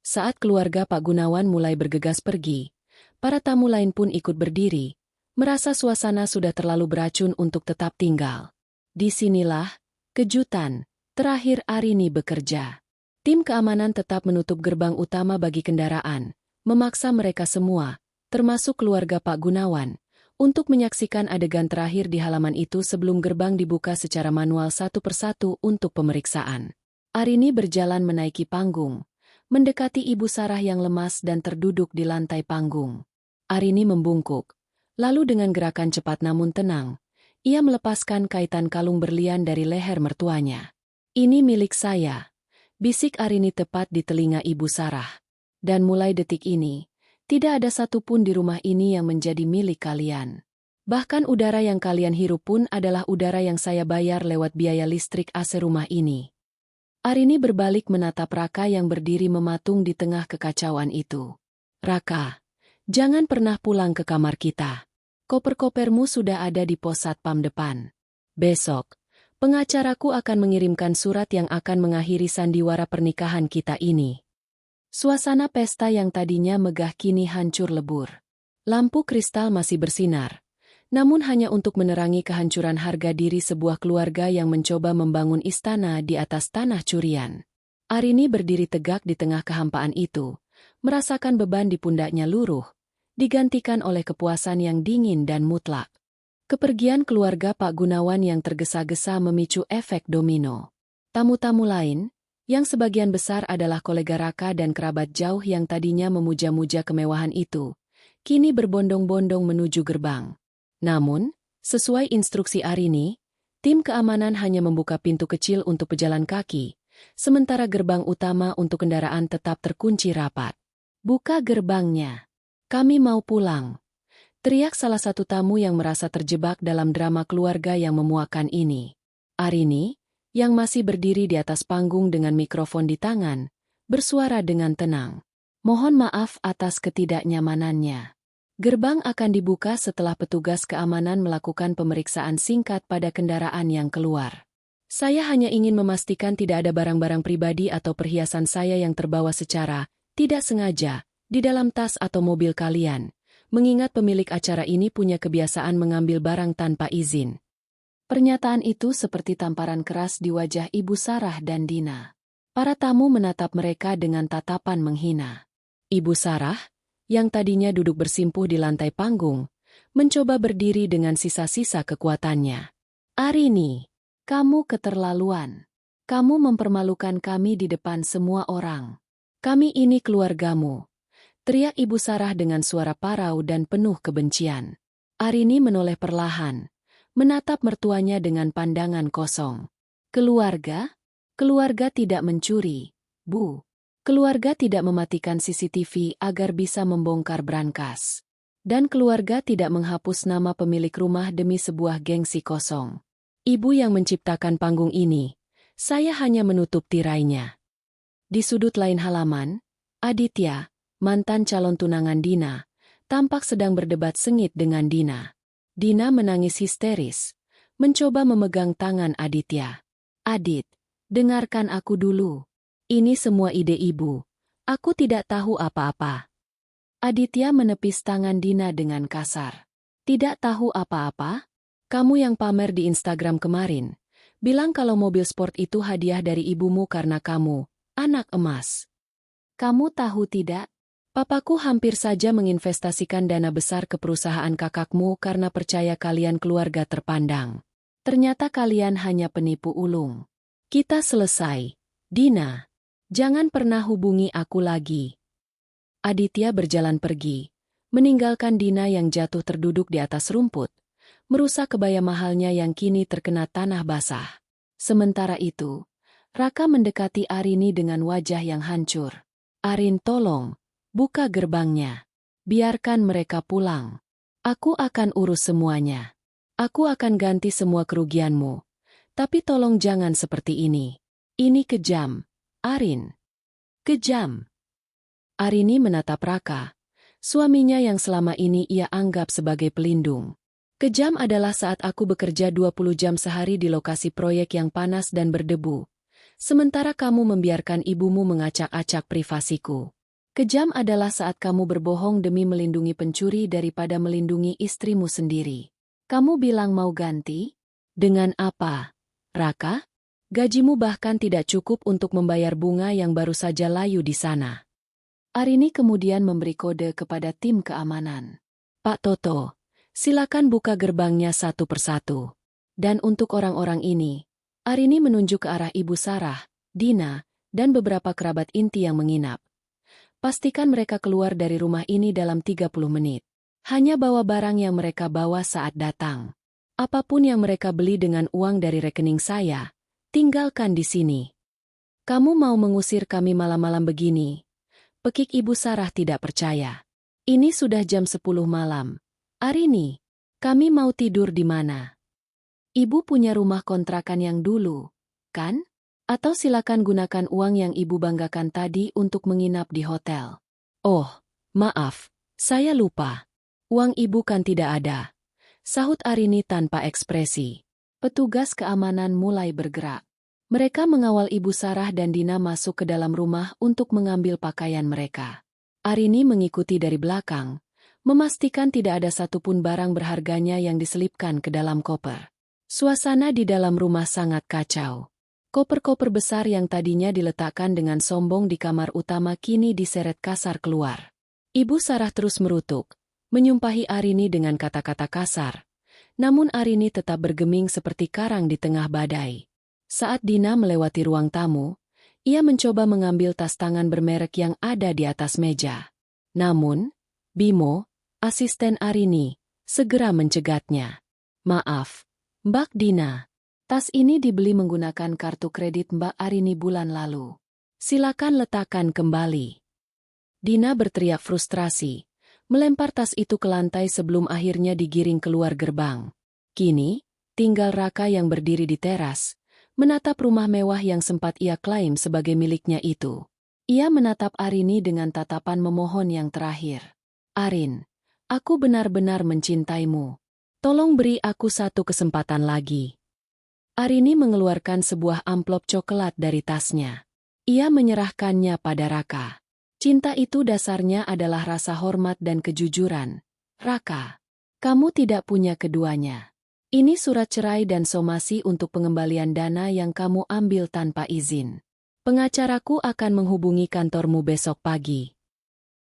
Speaker 1: Saat keluarga Pak Gunawan mulai bergegas pergi, para tamu lain pun ikut berdiri, merasa suasana sudah terlalu beracun untuk tetap tinggal. Disinilah, kejutan, terakhir Arini bekerja. Tim keamanan tetap menutup gerbang utama bagi kendaraan, memaksa mereka semua, termasuk keluarga Pak Gunawan, untuk menyaksikan adegan terakhir di halaman itu sebelum gerbang dibuka secara manual satu persatu untuk pemeriksaan. Arini berjalan menaiki panggung, mendekati Ibu Sarah yang lemas dan terduduk di lantai panggung. Arini membungkuk, lalu dengan gerakan cepat namun tenang, ia melepaskan kaitan kalung berlian dari leher mertuanya. Ini milik saya, bisik Arini tepat di telinga Ibu Sarah. Dan mulai detik ini, tidak ada satupun di rumah ini yang menjadi milik kalian. Bahkan udara yang kalian hirup pun adalah udara yang saya bayar lewat biaya listrik AC rumah ini. Arini berbalik menatap Raka yang berdiri mematung di tengah kekacauan itu. Raka, jangan pernah pulang ke kamar kita. Koper-kopermu sudah ada di pos satpam depan. Besok, pengacaraku akan mengirimkan surat yang akan mengakhiri sandiwara pernikahan kita ini. Suasana pesta yang tadinya megah kini hancur lebur. Lampu kristal masih bersinar. Namun hanya untuk menerangi kehancuran harga diri sebuah keluarga yang mencoba membangun istana di atas tanah curian. Arini berdiri tegak di tengah kehampaan itu, merasakan beban di pundaknya luruh, digantikan oleh kepuasan yang dingin dan mutlak. Kepergian keluarga Pak Gunawan yang tergesa-gesa memicu efek domino. Tamu-tamu lain, yang sebagian besar adalah kolega Raka dan kerabat jauh yang tadinya memuja-muja kemewahan itu, kini berbondong-bondong menuju gerbang. Namun, sesuai instruksi Arini, tim keamanan hanya membuka pintu kecil untuk pejalan kaki, sementara gerbang utama untuk kendaraan tetap terkunci rapat. "Buka gerbangnya. Kami mau pulang," teriak salah satu tamu yang merasa terjebak dalam drama keluarga yang memuakkan ini. Arini, yang masih berdiri di atas panggung dengan mikrofon di tangan, bersuara dengan tenang. "Mohon maaf atas ketidaknyamanannya. Gerbang akan dibuka setelah petugas keamanan melakukan pemeriksaan singkat pada kendaraan yang keluar. Saya hanya ingin memastikan tidak ada barang-barang pribadi atau perhiasan saya yang terbawa secara tidak sengaja di dalam tas atau mobil kalian. Mengingat pemilik acara ini punya kebiasaan mengambil barang tanpa izin." Pernyataan itu seperti tamparan keras di wajah Ibu Sarah dan Dina. Para tamu menatap mereka dengan tatapan menghina. Ibu Sarah, yang tadinya duduk bersimpuh di lantai panggung, mencoba berdiri dengan sisa-sisa kekuatannya. "Arini, kamu keterlaluan. Kamu mempermalukan kami di depan semua orang. Kami ini keluargamu," teriak Ibu Sarah dengan suara parau dan penuh kebencian. Arini menoleh perlahan, menatap mertuanya dengan pandangan kosong. "Keluarga? Keluarga tidak mencuri, Bu. Keluarga tidak mematikan CCTV agar bisa membongkar brankas. Dan keluarga tidak menghapus nama pemilik rumah demi sebuah gengsi kosong. Ibu yang menciptakan panggung ini, saya hanya menutup tirainya." Di sudut lain halaman, Aditya, mantan calon tunangan Dina, tampak sedang berdebat sengit dengan Dina. Dina menangis histeris, mencoba memegang tangan Aditya. "Adit, dengarkan aku dulu. Ini semua ide ibu. Aku tidak tahu apa-apa." Aditya menepis tangan Dina dengan kasar. "Tidak tahu apa-apa? Kamu yang pamer di Instagram kemarin, bilang kalau mobil sport itu hadiah dari ibumu karena kamu, anak emas. Kamu tahu tidak? Papaku hampir saja menginvestasikan dana besar ke perusahaan kakakmu karena percaya kalian keluarga terpandang. Ternyata kalian hanya penipu ulung. Kita selesai. Dina, jangan pernah hubungi aku lagi." Aditya berjalan pergi, meninggalkan Dina yang jatuh terduduk di atas rumput, merusak kebaya mahalnya yang kini terkena tanah basah. Sementara itu, Raka mendekati Arini dengan wajah yang hancur. "Arin, tolong. Buka gerbangnya. Biarkan mereka pulang. Aku akan urus semuanya. Aku akan ganti semua kerugianmu. Tapi tolong jangan seperti ini. Ini kejam, Arin. Kejam." Arini menatap Raka, suaminya yang selama ini ia anggap sebagai pelindung. "Kejam adalah saat aku bekerja 20 jam sehari di lokasi proyek yang panas dan berdebu. Sementara kamu membiarkan ibumu mengacak-acak privasiku. Kejam adalah saat kamu berbohong demi melindungi pencuri daripada melindungi istrimu sendiri. Kamu bilang mau ganti? Dengan apa, Raka? Gajimu bahkan tidak cukup untuk membayar bunga yang baru saja layu di sana." Arini kemudian memberi kode kepada tim keamanan. "Pak Toto, silakan buka gerbangnya satu persatu. Dan untuk orang-orang ini," Arini menunjuk ke arah Ibu Sarah, Dina, dan beberapa kerabat inti yang menginap. "Pastikan mereka keluar dari rumah ini dalam 30 menit. Hanya bawa barang yang mereka bawa saat datang. Apapun yang mereka beli dengan uang dari rekening saya, tinggalkan di sini." "Kamu mau mengusir kami malam-malam begini?" Pekik Ibu Sarah tidak percaya. "Ini sudah jam 10 malam. Arini, kami mau tidur di mana? Ibu punya rumah kontrakan yang dulu, kan? Atau silakan gunakan uang yang ibu banggakan tadi untuk menginap di hotel." "Oh, maaf, saya lupa. Uang ibu kan tidak ada," sahut Arini tanpa ekspresi. Petugas keamanan mulai bergerak. Mereka mengawal Ibu Sarah dan Dina masuk ke dalam rumah untuk mengambil pakaian mereka. Arini mengikuti dari belakang, memastikan tidak ada satupun barang berharganya yang diselipkan ke dalam koper. Suasana di dalam rumah sangat kacau. Koper-koper besar yang tadinya diletakkan dengan sombong di kamar utama kini diseret kasar keluar. Ibu Sarah terus merutuk, menyumpahi Arini dengan kata-kata kasar. Namun Arini tetap bergeming seperti karang di tengah badai. Saat Dina melewati ruang tamu, ia mencoba mengambil tas tangan bermerek yang ada di atas meja. Namun, Bimo, asisten Arini, segera mencegatnya. Maaf, Mbak Dina. Tas ini dibeli menggunakan kartu kredit Mbak Arini bulan lalu. Silakan letakkan kembali. Dina berteriak frustrasi, melempar tas itu ke lantai sebelum akhirnya digiring keluar gerbang. Kini, tinggal Raka yang berdiri di teras, menatap rumah mewah yang sempat ia klaim sebagai miliknya itu. Ia menatap Arini dengan tatapan memohon yang terakhir. Arin, aku benar-benar mencintaimu. Tolong beri aku satu kesempatan lagi. Arini mengeluarkan sebuah amplop coklat dari tasnya. Ia menyerahkannya pada Raka. Cinta itu dasarnya adalah rasa hormat dan kejujuran. Raka, kamu tidak punya keduanya. Ini surat cerai dan somasi untuk pengembalian dana yang kamu ambil tanpa izin. Pengacaraku akan menghubungi kantormu besok pagi.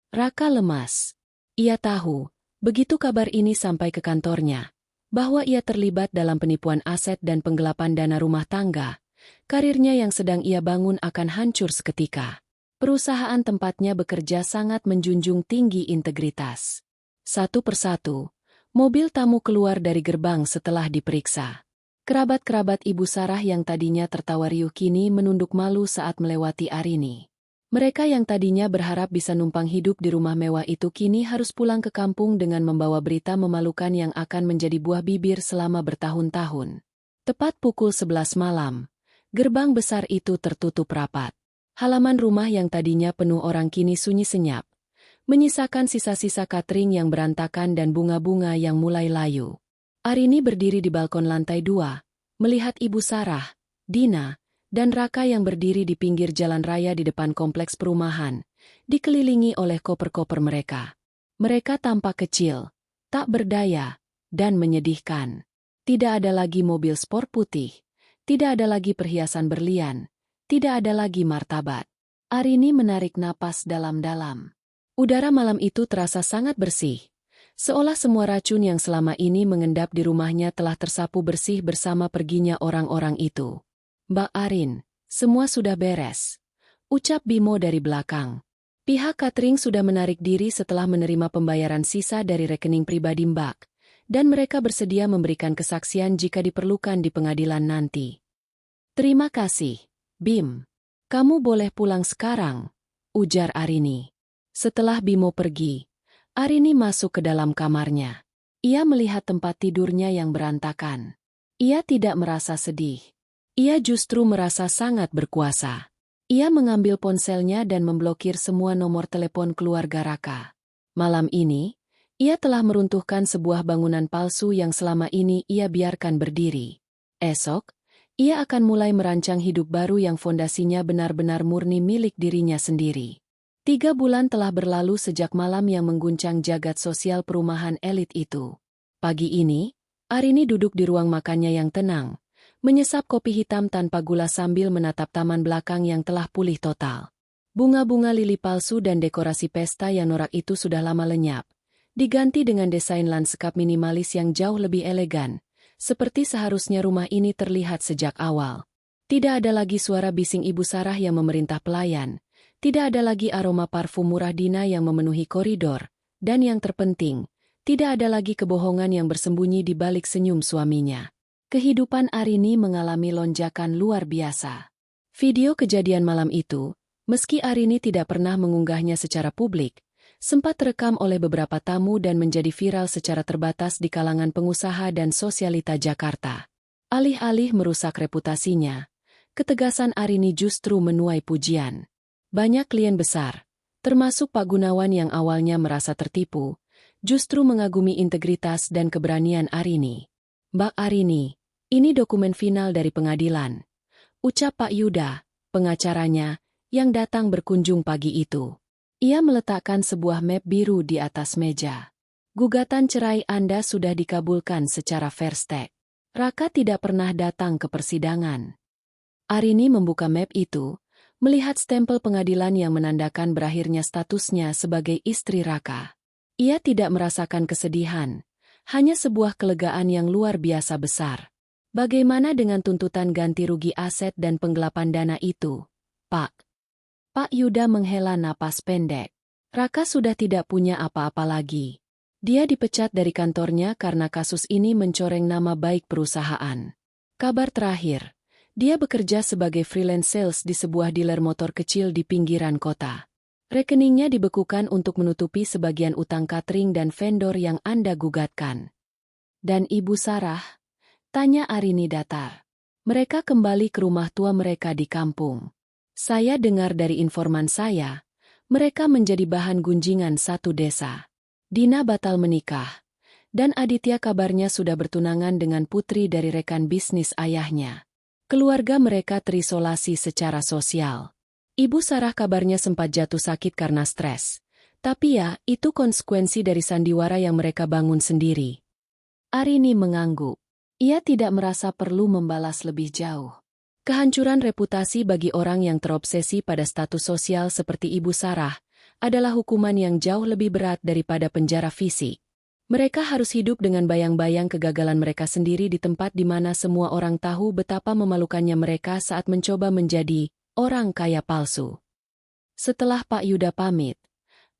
Speaker 1: Raka lemas. Ia tahu, begitu kabar ini sampai ke kantornya, bahwa ia terlibat dalam penipuan aset dan penggelapan dana rumah tangga, karirnya yang sedang ia bangun akan hancur seketika. Perusahaan tempatnya bekerja sangat menjunjung tinggi integritas. Satu persatu, mobil tamu keluar dari gerbang setelah diperiksa. Kerabat-kerabat Ibu Sarah yang tadinya tertawa riuh kini menunduk malu saat melewati Arini. Mereka yang tadinya berharap bisa numpang hidup di rumah mewah itu kini harus pulang ke kampung dengan membawa berita memalukan yang akan menjadi buah bibir selama bertahun-tahun. Tepat pukul 11 malam, gerbang besar itu tertutup rapat. Halaman rumah yang tadinya penuh orang kini sunyi senyap, menyisakan sisa-sisa catering yang berantakan dan bunga-bunga yang mulai layu. Arini berdiri di balkon lantai 2, melihat Ibu Sarah, Dina, dan Raka yang berdiri di pinggir jalan raya di depan kompleks perumahan, dikelilingi oleh koper-koper mereka. Mereka tampak kecil, tak berdaya, dan menyedihkan. Tidak ada lagi mobil sport putih, tidak ada lagi perhiasan berlian, tidak ada lagi martabat. Arini menarik napas dalam-dalam. Udara malam itu terasa sangat bersih, seolah semua racun yang selama ini mengendap di rumahnya telah tersapu bersih bersama perginya orang-orang itu. Mbak Arin, semua sudah beres, ucap Bimo dari belakang. Pihak catering sudah menarik diri setelah menerima pembayaran sisa dari rekening pribadi Mbak, dan mereka bersedia memberikan kesaksian jika diperlukan di pengadilan nanti. Terima kasih, Bim. Kamu boleh pulang sekarang, ujar Arini. Setelah Bimo pergi, Arini masuk ke dalam kamarnya. Ia melihat tempat tidurnya yang berantakan. Ia tidak merasa sedih. Ia justru merasa sangat berkuasa. Ia mengambil ponselnya dan memblokir semua nomor telepon keluarga Raka. Malam ini, ia telah meruntuhkan sebuah bangunan palsu yang selama ini ia biarkan berdiri. Esok, ia akan mulai merancang hidup baru yang fondasinya benar-benar murni milik dirinya sendiri. 3 bulan telah berlalu sejak malam yang mengguncang jagat sosial perumahan elit itu. Pagi ini, Arini duduk di ruang makannya yang tenang, menyesap kopi hitam tanpa gula sambil menatap taman belakang yang telah pulih total. Bunga-bunga lili palsu dan dekorasi pesta yang norak itu sudah lama lenyap, diganti dengan desain lanskap minimalis yang jauh lebih elegan, seperti seharusnya rumah ini terlihat sejak awal. Tidak ada lagi suara bising Ibu Sarah yang memerintah pelayan, tidak ada lagi aroma parfum murah Dina yang memenuhi koridor, dan yang terpenting, tidak ada lagi kebohongan yang bersembunyi di balik senyum suaminya. Kehidupan Arini mengalami lonjakan luar biasa. Video kejadian malam itu, meski Arini tidak pernah mengunggahnya secara publik, sempat terekam oleh beberapa tamu dan menjadi viral secara terbatas di kalangan pengusaha dan sosialita Jakarta. Alih-alih merusak reputasinya, ketegasan Arini justru menuai pujian. Banyak klien besar, termasuk Pak Gunawan yang awalnya merasa tertipu, justru mengagumi integritas dan keberanian Arini. Mbak Arini, ini dokumen final dari pengadilan, ucap Pak Yuda, pengacaranya, yang datang berkunjung pagi itu. Ia meletakkan sebuah map biru di atas meja. Gugatan cerai Anda sudah dikabulkan secara fair stake. Raka tidak pernah datang ke persidangan. Arini membuka map itu, melihat stempel pengadilan yang menandakan berakhirnya statusnya sebagai istri Raka. Ia tidak merasakan kesedihan, hanya sebuah kelegaan yang luar biasa besar. Bagaimana dengan tuntutan ganti rugi aset dan penggelapan dana itu, Pak? Pak Yuda menghela napas pendek. Raka sudah tidak punya apa-apa lagi. Dia dipecat dari kantornya karena kasus ini mencoreng nama baik perusahaan. Kabar terakhir, dia bekerja sebagai freelance sales di sebuah dealer motor kecil di pinggiran kota. Rekeningnya dibekukan untuk menutupi sebagian utang catering dan vendor yang Anda gugatkan. Dan Ibu Sarah? Tanya Arini datar. Mereka kembali ke rumah tua mereka di kampung. Saya dengar dari informan saya, mereka menjadi bahan gunjingan satu desa. Dina batal menikah, dan Aditya kabarnya sudah bertunangan dengan putri dari rekan bisnis ayahnya. Keluarga mereka terisolasi secara sosial. Ibu Sarah kabarnya sempat jatuh sakit karena stres. Tapi ya, itu konsekuensi dari sandiwara yang mereka bangun sendiri. Arini mengangguk. Ia tidak merasa perlu membalas lebih jauh. Kehancuran reputasi bagi orang yang terobsesi pada status sosial seperti Ibu Sarah adalah hukuman yang jauh lebih berat daripada penjara fisik. Mereka harus hidup dengan bayang-bayang kegagalan mereka sendiri di tempat di mana semua orang tahu betapa memalukannya mereka saat mencoba menjadi orang kaya palsu. Setelah Pak Yuda pamit,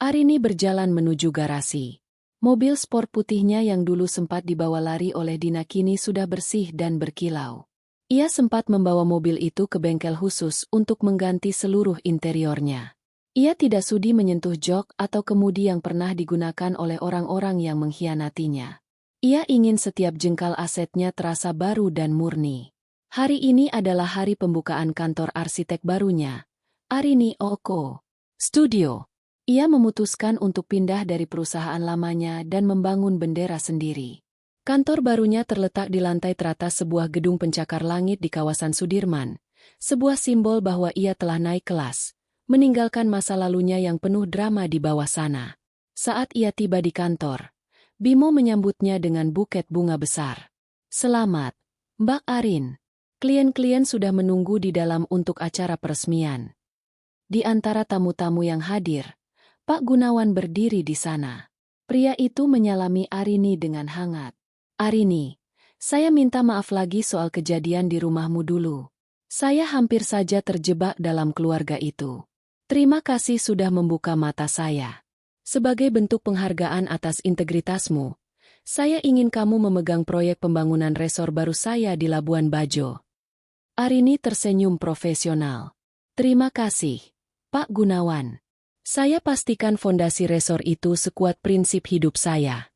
Speaker 1: Arini berjalan menuju garasi. Mobil sport putihnya yang dulu sempat dibawa lari oleh Dina kini sudah bersih dan berkilau. Ia sempat membawa mobil itu ke bengkel khusus untuk mengganti seluruh interiornya. Ia tidak sudi menyentuh jok atau kemudi yang pernah digunakan oleh orang-orang yang mengkhianatinya. Ia ingin setiap jengkal asetnya terasa baru dan murni. Hari ini adalah hari pembukaan kantor arsitek barunya, Arini Oko Studio. Ia memutuskan untuk pindah dari perusahaan lamanya dan membangun bendera sendiri. Kantor barunya terletak di lantai teratas sebuah gedung pencakar langit di kawasan Sudirman, sebuah simbol bahwa ia telah naik kelas, meninggalkan masa lalunya yang penuh drama di bawah sana. Saat ia tiba di kantor, Bimo menyambutnya dengan buket bunga besar. "Selamat, Mbak Arin. Klien-klien sudah menunggu di dalam untuk acara peresmian." Di antara tamu-tamu yang hadir, Pak Gunawan berdiri di sana. Pria itu menyalami Arini dengan hangat. "Arini, saya minta maaf lagi soal kejadian di rumahmu dulu. Saya hampir saja terjebak dalam keluarga itu. Terima kasih sudah membuka mata saya. Sebagai bentuk penghargaan atas integritasmu, saya ingin kamu memegang proyek pembangunan resor baru saya di Labuan Bajo." Arini tersenyum profesional. "Terima kasih, Pak Gunawan. Saya pastikan fondasi resor itu sekuat prinsip hidup saya."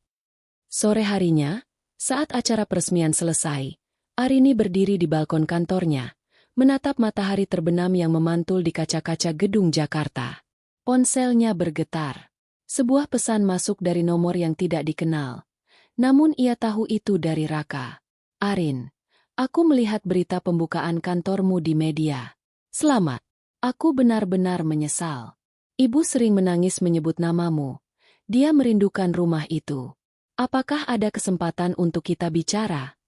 Speaker 1: Sore harinya, saat acara peresmian selesai, Arini berdiri di balkon kantornya, menatap matahari terbenam yang memantul di kaca-kaca gedung Jakarta. Ponselnya bergetar. Sebuah pesan masuk dari nomor yang tidak dikenal. Namun ia tahu itu dari Raka. "Arin, aku melihat berita pembukaan kantormu di media. Selamat. Aku benar-benar menyesal. Ibu sering menangis menyebut namamu. Dia merindukan rumah itu. Apakah ada kesempatan untuk kita bicara?"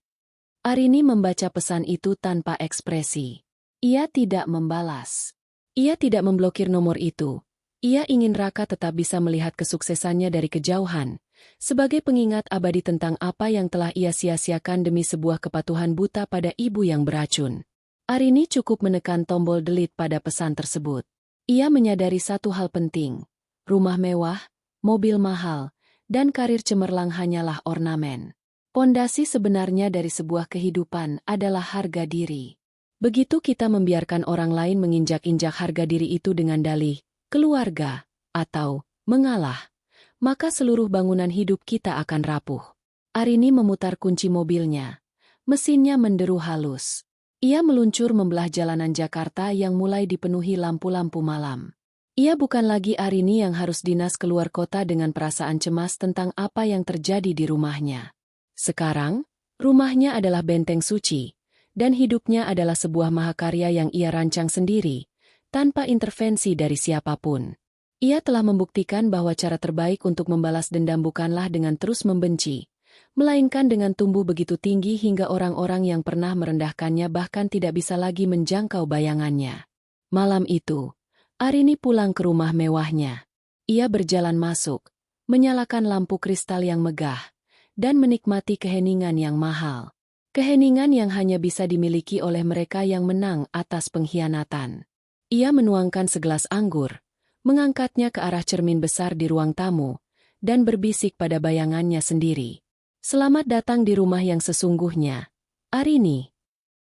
Speaker 1: Arini membaca pesan itu tanpa ekspresi. Ia tidak membalas. Ia tidak memblokir nomor itu. Ia ingin Raka tetap bisa melihat kesuksesannya dari kejauhan, sebagai pengingat abadi tentang apa yang telah ia sia-siakan demi sebuah kepatuhan buta pada ibu yang beracun. Arini cukup menekan tombol delete pada pesan tersebut. Ia menyadari satu hal penting, rumah mewah, mobil mahal, dan karir cemerlang hanyalah ornamen. Pondasi sebenarnya dari sebuah kehidupan adalah harga diri. Begitu kita membiarkan orang lain menginjak-injak harga diri itu dengan dalih, keluarga, atau mengalah, maka seluruh bangunan hidup kita akan rapuh. Arini memutar kunci mobilnya. Mesinnya menderu halus. Ia meluncur membelah jalanan Jakarta yang mulai dipenuhi lampu-lampu malam. Ia bukan lagi Arini yang harus dinas keluar kota dengan perasaan cemas tentang apa yang terjadi di rumahnya. Sekarang, rumahnya adalah benteng suci, dan hidupnya adalah sebuah mahakarya yang ia rancang sendiri, tanpa intervensi dari siapapun. Ia telah membuktikan bahwa cara terbaik untuk membalas dendam bukanlah dengan terus membenci, melainkan dengan tumbuh begitu tinggi hingga orang-orang yang pernah merendahkannya bahkan tidak bisa lagi menjangkau bayangannya. Malam itu, Arini pulang ke rumah mewahnya. Ia berjalan masuk, menyalakan lampu kristal yang megah, dan menikmati keheningan yang mahal. Keheningan yang hanya bisa dimiliki oleh mereka yang menang atas pengkhianatan. Ia menuangkan segelas anggur, mengangkatnya ke arah cermin besar di ruang tamu, dan berbisik pada bayangannya sendiri. Selamat datang di rumah yang sesungguhnya, Arini.